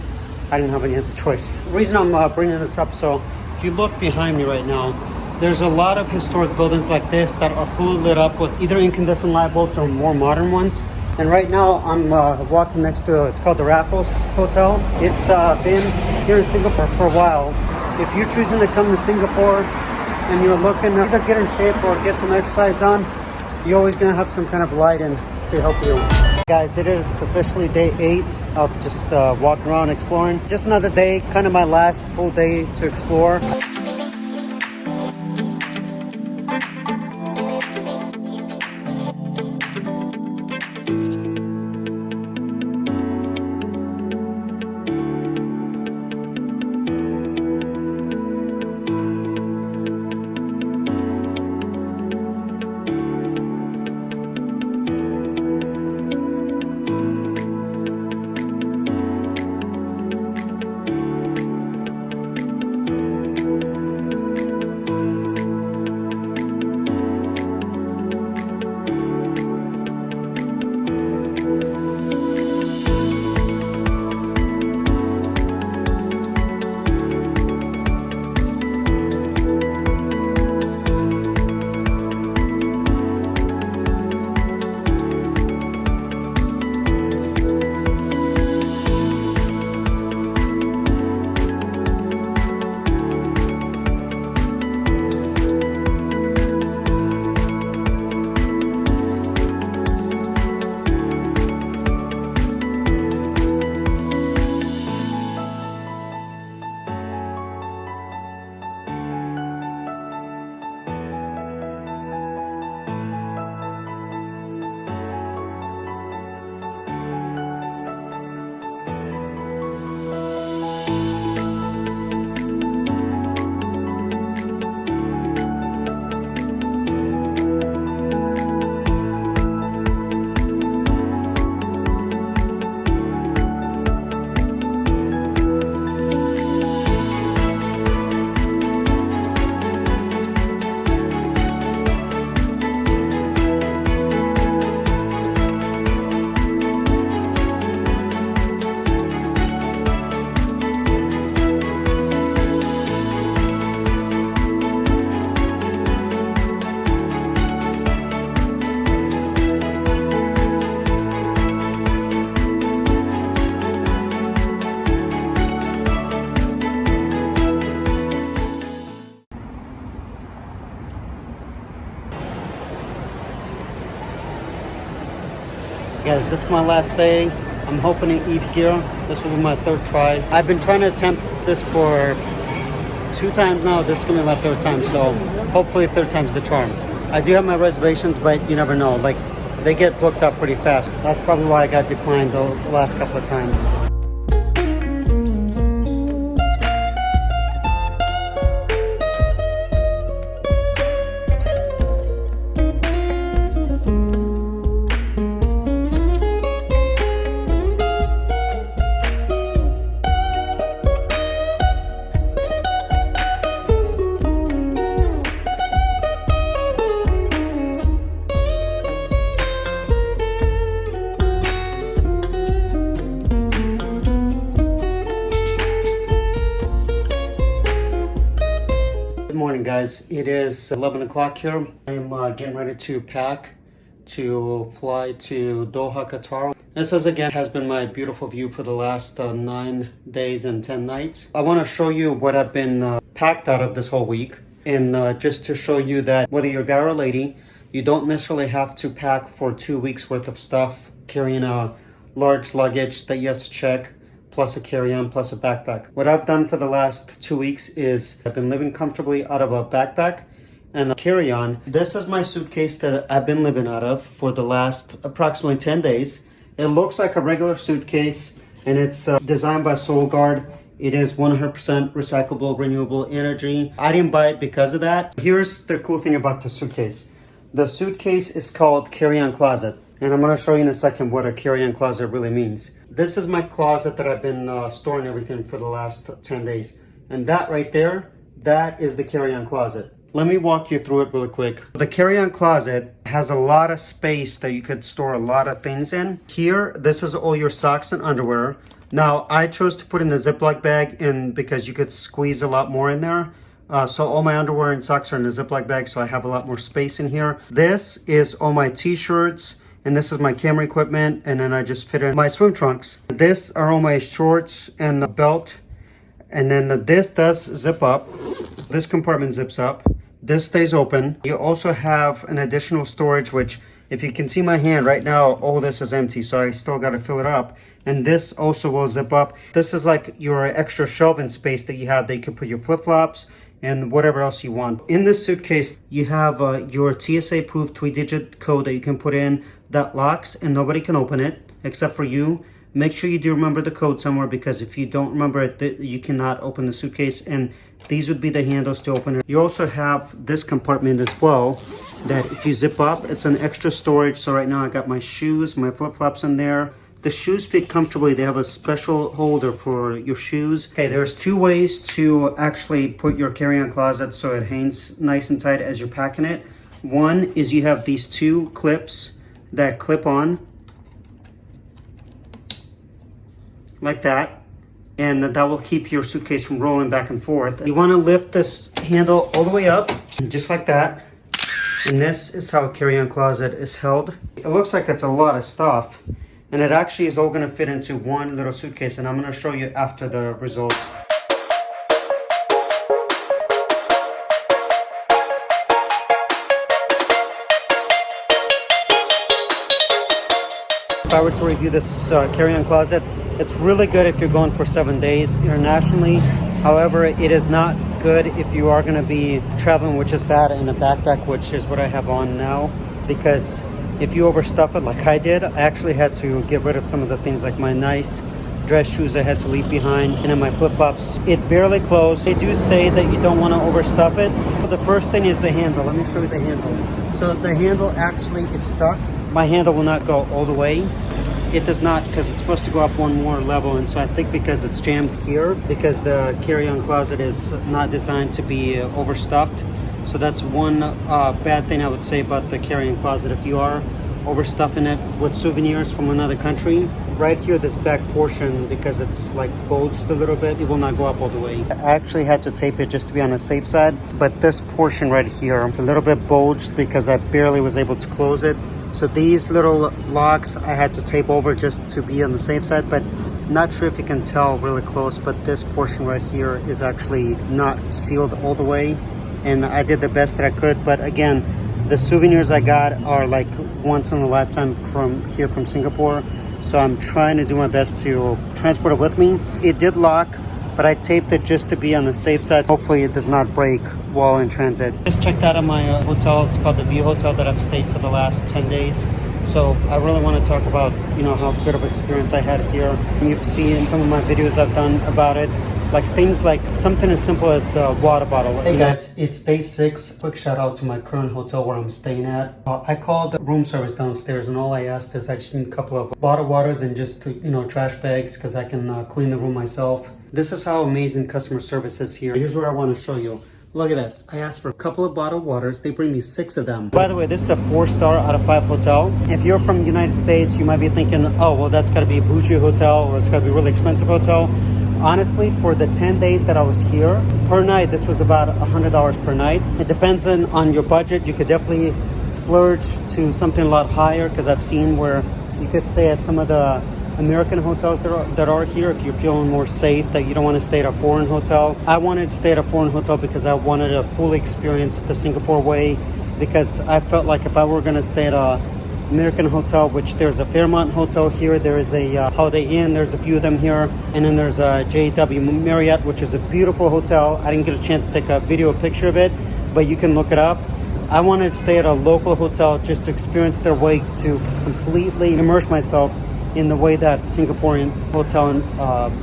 I didn't have any other choice. The reason I'm bringing this up, so if you look behind me right now, there's a lot of historic buildings like this that are fully lit up with either incandescent light bulbs or more modern ones. And right now I'm walking next to, it's called the Raffles Hotel. It's been here in Singapore for a while. If you're choosing to come to Singapore and you're looking to either get in shape or get some exercise done, you're always going to have some kind of lighting to help you. Guys, it is officially day 8 of just walking around exploring. Just another day, kind of my last full day to explore. This is my last day. I'm hoping to eat here. This will be my third try. I've been trying to attempt this for 2 times now. This is gonna be my third time, so hopefully third time's the charm. I do have my reservations, but you never know. Like, they get booked up pretty fast. That's probably why I got declined the last couple of times. Good morning, guys. It is 11 o'clock here. I'm getting ready to pack to fly to Doha, Qatar. This again has been my beautiful view for the last 9 days and 10 nights. I want to show you what I've been packed out of this whole week, and just to show you that whether you're a guy or a lady, you don't necessarily have to pack for 2 weeks worth of stuff, carrying a large luggage that you have to check, plus a carry-on, plus a backpack. What I've done for the last 2 weeks is I've been living comfortably out of a backpack and a carry-on. This is my suitcase that I've been living out of for the last approximately 10 days. It looks like a regular suitcase, and it's designed by SoulGuard. It is 100% recyclable, renewable energy. I didn't buy it because of that. Here's the cool thing about the suitcase. The suitcase is called carry-on closet. And I'm going to show you in a second what a carry-on closet really means. This is my closet that I've been storing everything for the last 10 days. And that right there, that is the carry-on closet. Let me walk you through it really quick. The carry-on closet has a lot of space that you could store a lot of things in. Here, this is all your socks and underwear. Now, I chose to put in a Ziploc bag in because you could squeeze a lot more in there. So all my underwear and socks are in a Ziploc bag, so I have a lot more space in here. This is all my t-shirts. And this is my camera equipment, and then I just fit in my swim trunks. This are all my shorts and the belt, and then this does zip up. This compartment zips up. This stays open. You also have an additional storage, which if you can see my hand right now, all this is empty, so I still got to fill it up. And this also will zip up. This is like your extra shelving space that you have that you can put your flip-flops and whatever else you want. In this suitcase, you have your TSA-approved 3-digit code that you can put in that locks, and nobody can open it except for you. Make sure you do remember the code somewhere, because if you don't remember it, you cannot open the suitcase, and these would be the handles to open it. You also have this compartment as well that if you zip up, it's an extra storage. So right now I got my shoes, my flip-flops in there. The shoes fit comfortably. They have a special holder for your shoes. Okay, there's 2 ways to actually put your carry-on closet so it hangs nice and tight as you're packing it. One is you have these 2 clips that clip on like that, and that will keep your suitcase from rolling back and forth. You want to lift this handle all the way up, just like that, and this is how a carry-on closet is held. It looks like it's a lot of stuff, and it actually is all going to fit into one little suitcase, and I'm going to show you after the results. If I were to review this carry-on closet, it's really good if you're going for 7 days internationally. However, it is not good if you are going to be traveling with just that in a backpack, which is what I have on now. Because if you overstuff it like I did, I actually had to get rid of some of the things like my nice dress shoes I had to leave behind, and then my flip-flops. It barely closed. They do say that you don't want to overstuff it. The first thing is the handle. Let me show you the handle. So the handle actually is stuck. My handle will not go all the way. It does not, because it's supposed to go up one more level, and so I think because it's jammed here, because the carry-on closet is not designed to be overstuffed. So that's one bad thing I would say about the carry-on closet. If you are overstuffing it with souvenirs from another country, right here, this back portion, because it's like bulged a little bit, it will not go up all the way. I actually had to tape it just to be on the safe side, but this portion right here, it's a little bit bulged because I barely was able to close it. So these little locks I had to tape over just to be on the safe side, but not sure if you can tell really close, but this portion right here is actually not sealed all the way, and I did the best that I could. But again, The souvenirs I got are like once in a lifetime from here from Singapore. So I'm trying to do my best to transport it with me. It did lock, but I taped it just to be on the safe side. Hopefully it does not break while in transit. Just checked out of my hotel. It's called the View Hotel that I've stayed for the last 10 days. So I really want to talk about, how good of an experience I had here. You've seen in some of my videos I've done about it, like things like something as simple as a water bottle. Hey guys, it's day 6. Quick shout out to my current hotel where I'm staying at. I called room service downstairs and all I asked is I just need a couple of bottled waters and just, trash bags because I can clean the room myself. This is how amazing customer service is here. Here's what I want to show you. Look at this. I asked for a couple of bottled waters. They bring me 6 of them. By the way, this is a 4-star out of 5 hotel. If you're from the United States, you might be thinking, oh, well, that's got to be a bougie hotel or it's got to be a really expensive hotel. Honestly, for the 10 days that I was here, per night, this was about $100 per night. It depends on your budget. You could definitely splurge to something a lot higher because I've seen where you could stay at some of the American hotels that are here if you're feeling more safe, that you don't want to stay at a foreign hotel. I wanted to stay at a foreign hotel because I wanted to fully experience the Singapore way, because I felt like if I were going to stay at a American hotel, which there's a Fairmont hotel here, there is a Holiday Inn, there's a few of them here, and then there's a JW Marriott, which is a beautiful hotel. I didn't get a chance to take a video picture of it, but you can look it up. I wanted to stay at a local hotel just to experience their way, to completely immerse myself in the way that Singaporean hotel and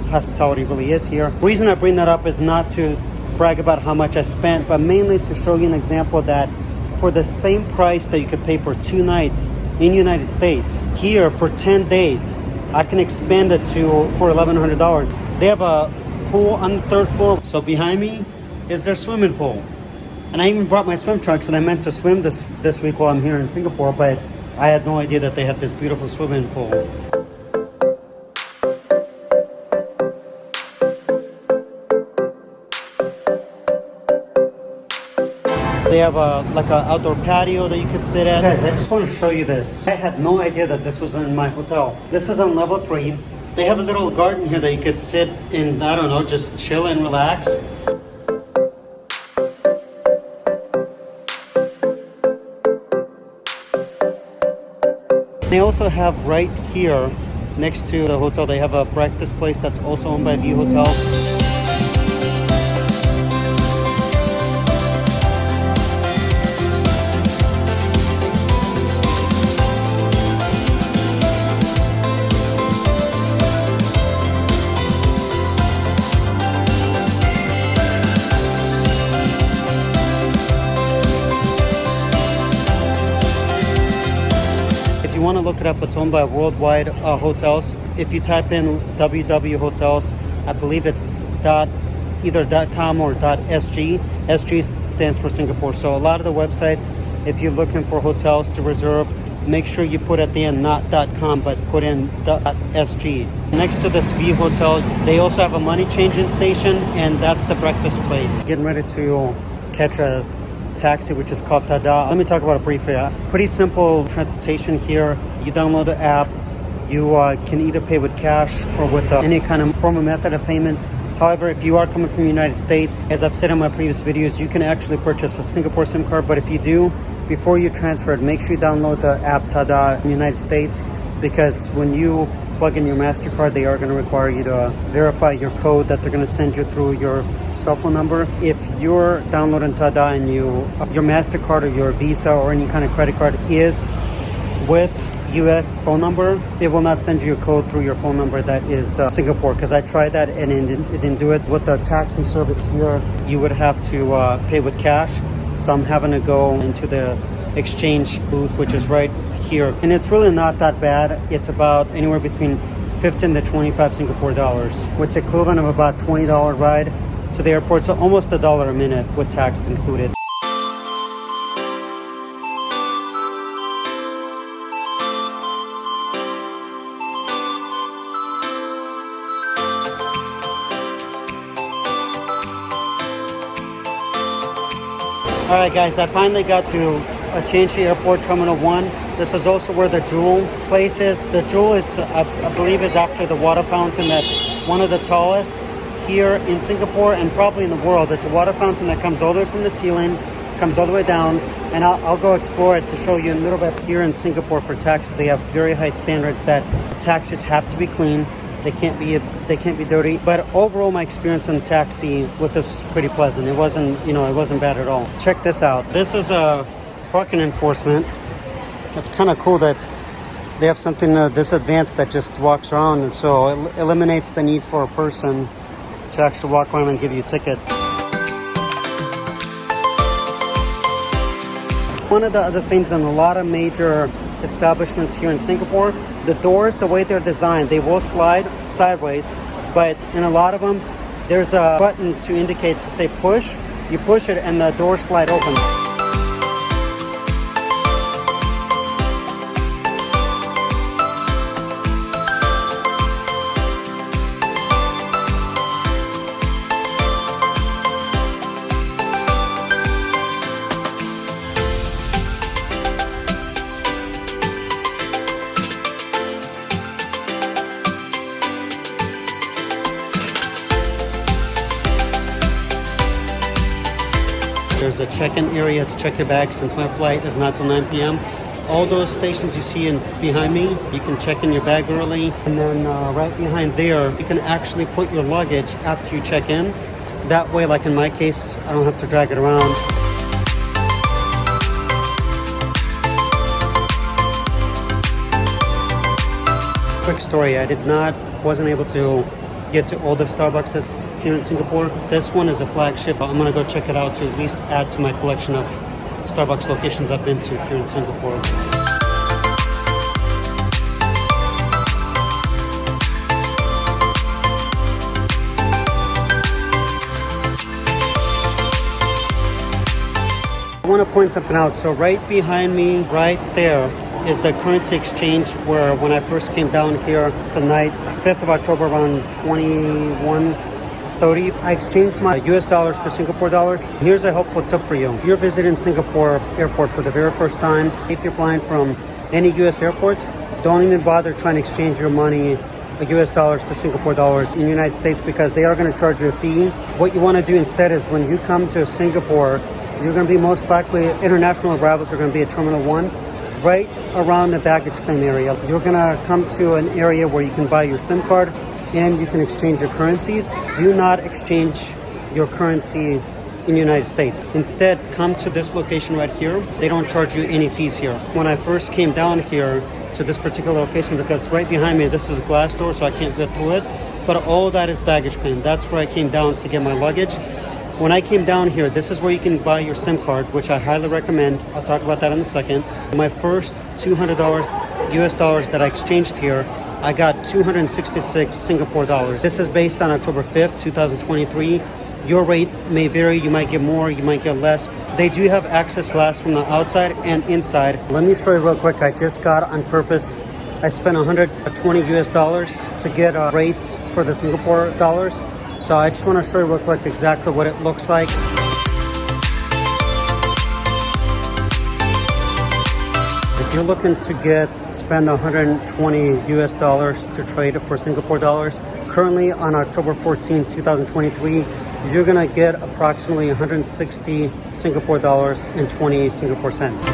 hospitality really is here. The reason I bring that up is not to brag about how much I spent, but mainly to show you an example that for the same price that you could pay for 2 nights in United States, here for 10 days, I can expand it for $1,100. They have a pool on the 3rd floor. So behind me is their swimming pool. And I even brought my swim trunks, and I meant to swim this week while I'm here in Singapore, but I had no idea that they had this beautiful swimming pool. They have like an outdoor patio that you could sit at. Guys, I just want to show you this. I had no idea that this was in my hotel. This is on level 3. They have a little garden here that you could sit and, I don't know, just chill and relax. They also have right here, next to the hotel, they have a breakfast place that's also owned by View Hotel. You want to look it up, it's owned by Worldwide Hotels. If you type in WW Hotels, I believe it's either .com or .sg. SG stands for Singapore. So a lot of the websites, if you're looking for hotels to reserve, make sure you put at the end not .com, but put in .sg. Next to this View Hotel, they also have a money changing station, and that's the breakfast place. Getting ready to catch a taxi, which is called Tada. Let me talk about it briefly. Pretty simple transportation here. You download the app. You can either pay with cash or with any kind of form of method of payment. However, if you are coming from the United States, as I've said in my previous videos, you can actually purchase a Singapore SIM card. But if you do, before you transfer it, make sure you download the app Tada in the United States, because when you plug in your MasterCard, they are going to require you to verify your code that they're going to send you through your cell phone number. If you're downloading Tada and your MasterCard or your Visa or any kind of credit card is with US phone number, it will not send you a code through your phone number that is Singapore, because I tried that and it didn't do it. With the taxi service here, you would have to pay with cash. So I'm having to go into the exchange booth, which is right here, and it's really not that bad. It's about anywhere between 15 to 25 Singapore dollars, which equivalent of about $20 ride to the airport, so almost $1 a minute with tax included. All right, guys, I finally got to Changi Airport Terminal 1. This is also where the Jewel place is. The Jewel is, I believe, is after the water fountain that's one of the tallest here in Singapore and probably in the world. It's a water fountain that comes all the way from the ceiling comes all the way down, and I'll go explore it to show you a little bit. Here in Singapore for taxis, they have very high standards that taxis have to be clean. They can't be dirty. But overall, my experience in taxi with this was pretty pleasant. It wasn't bad at all. Check this out. This is a parking enforcement. It's kind of cool that they have something this advanced that just walks around, and so it eliminates the need for a person to actually walk around and give you a ticket. One of the other things in a lot of major establishments here in Singapore, the doors, the way they're designed, they will slide sideways, but in a lot of them, there's a button to indicate to say push. You push it and the door slide opens. There's a check-in area to check your bag since my flight is not till 9 p.m. All those stations you see behind me, you can check in your bag early. And then right behind there, you can actually put your luggage after you check in. That way, like in my case, I don't have to drag it around. Quick story, wasn't able to get to all the Starbucks here in Singapore. This one is a flagship. I'm gonna go check it out to at least add to my collection of Starbucks locations I've been to here in Singapore. I want to point something out. So right behind me, right there, is the currency exchange where when I first came down here tonight, 5th of October around 21:30, I exchanged my US dollars to Singapore dollars. Here's a helpful tip for you. If you're visiting Singapore airport for the very first time, if you're flying from any US airports, don't even bother trying to exchange your money, US dollars to Singapore dollars in the United States, because they are going to charge you a fee. What you want to do instead is when you come to Singapore, you're going to be most likely, international arrivals are going to be at Terminal 1. Right around the baggage claim area, you're gonna come to an area where you can buy your SIM card and you can exchange your currencies. Do not exchange your currency in the United States. Instead, come to this location right here. They don't charge you any fees here. When I first came down here to this particular location, because right behind me, this is a glass door, so I can't get through it, but all that is baggage claim. That's where I came down to get my luggage. When I came down here, this is where you can buy your SIM card, which I highly recommend. I'll talk about that in a second. My first $200 US dollars that I exchanged here, I got 266 Singapore dollars. This is based on October 5th, 2023. Your rate may vary. You might get more, you might get less. They do have access glass from the outside and inside. Let me show you real quick. I just got on purpose. I spent 120 US dollars to get rates for the Singapore dollars. So I just want to show you real quick exactly what it looks like. If you're looking to spend 120 US dollars to trade for Singapore dollars, currently on October 14, 2023, you're going to get approximately 160 Singapore dollars and 20 Singapore cents.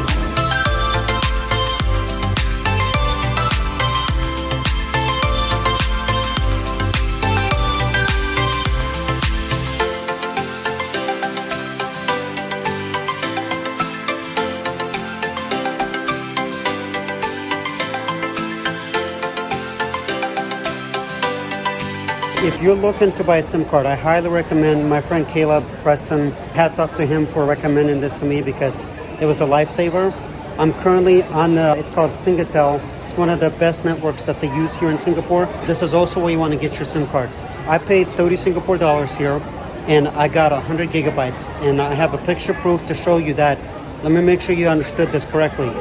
If you're looking to buy a SIM card, I highly recommend my friend Caleb Preston. Hats off to him for recommending this to me because it was a lifesaver. I'm currently on it's called Singatel. It's one of the best networks that they use here in Singapore. This is also where you want to get your SIM card. I paid 30 Singapore dollars here and I got 100 gigabytes. And I have a picture proof to show you that. Let me make sure you understood this correctly.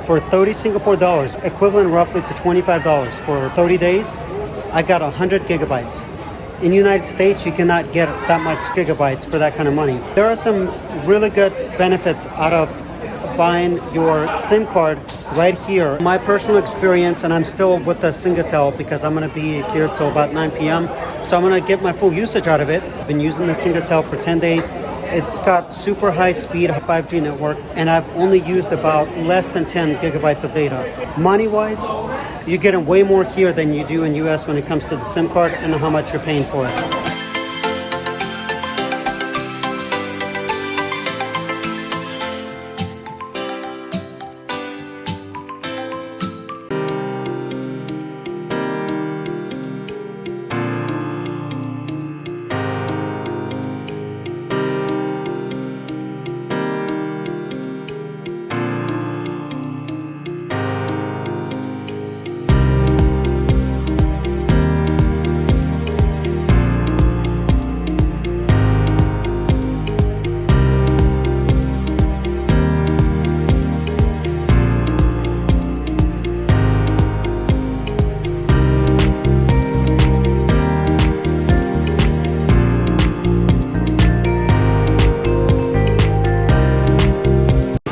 For 30 Singapore dollars, equivalent roughly to $25 for 30 days, I got 100 gigabytes. In the United States, you cannot get that much gigabytes for that kind of money. There are some really good benefits out of buying your SIM card right here. My personal experience, and I'm still with the Singatel because I'm going to be here till about 9 p.m. So I'm going to get my full usage out of it. I've been using the Singatel for 10 days. It's got super high speed 5G network, and I've only used about less than 10 gigabytes of data. Money-wise, you're getting way more here than you do in US when it comes to the SIM card and how much you're paying for it.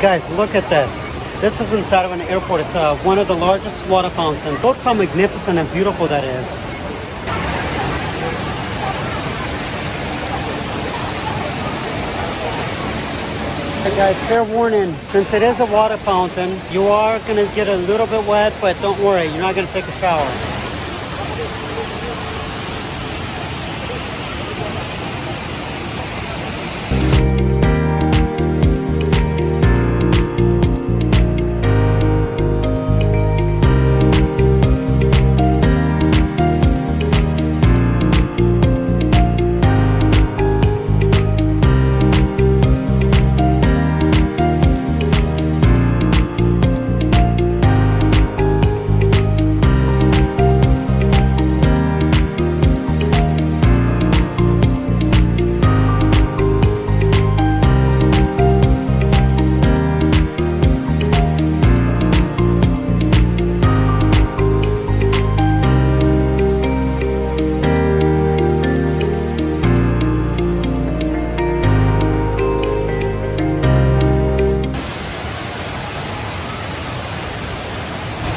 Guys, look at this. This is inside of an airport. It's one of the largest water fountains. Look how magnificent and beautiful that is. Hey guys, fair warning. Since it is a water fountain, you are going to get a little bit wet, but don't worry, you're not going to take a shower.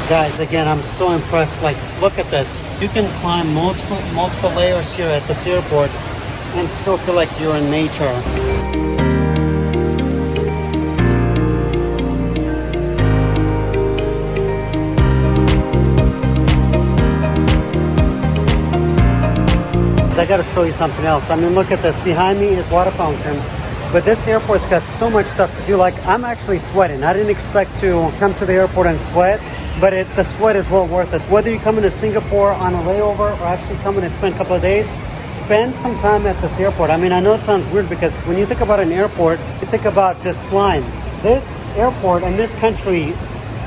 Guys, again, I'm so impressed. Like, look at this. You can climb multiple layers here at this airport and still feel like you're in nature. I gotta show you something else. I mean, look at this. Behind me is water fountain. But this airport's got so much stuff to do. Like, I'm actually sweating. I didn't expect to come to the airport and sweat. But the sweat is well worth it. Whether you come into Singapore on a layover or actually come in and spend a couple of days, spend some time at this airport. I mean, I know it sounds weird because when you think about an airport, you think about just flying. This airport and this country,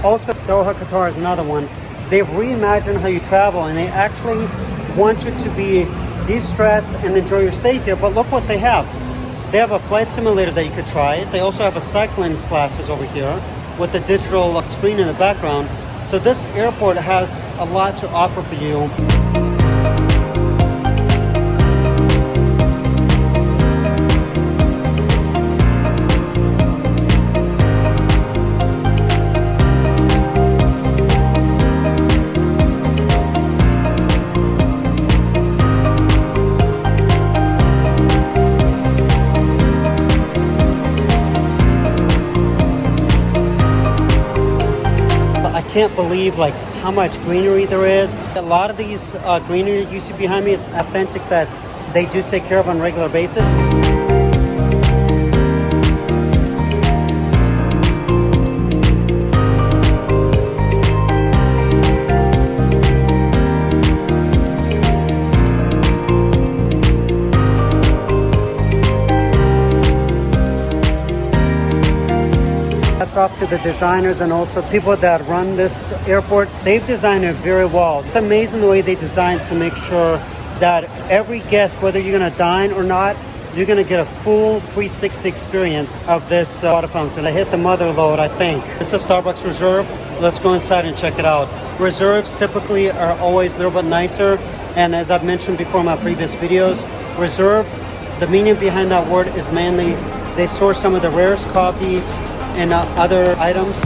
also Doha, Qatar is another one, they've reimagined how you travel, and they actually want you to be de-stressed and enjoy your stay here. But look what they have. They have a flight simulator that you could try. They also have a cycling classes over here with the digital screen in the background. So this airport has a lot to offer for you. I can't believe like how much greenery there is. A lot of these greenery you see behind me is authentic that they do take care of on a regular basis. Off to the designers and also people that run this airport. They've designed it very well. It's amazing the way they designed to make sure that every guest, whether you're going to dine or not, you're going to get a full 360 experience of this water fountain. I hit the mother load, I think. This is Starbucks Reserve. Let's go inside and check it out. Reserves typically are always a little bit nicer, and as I've mentioned before in my previous videos, Reserve, the meaning behind that word is mainly they source some of the rarest coffees and other items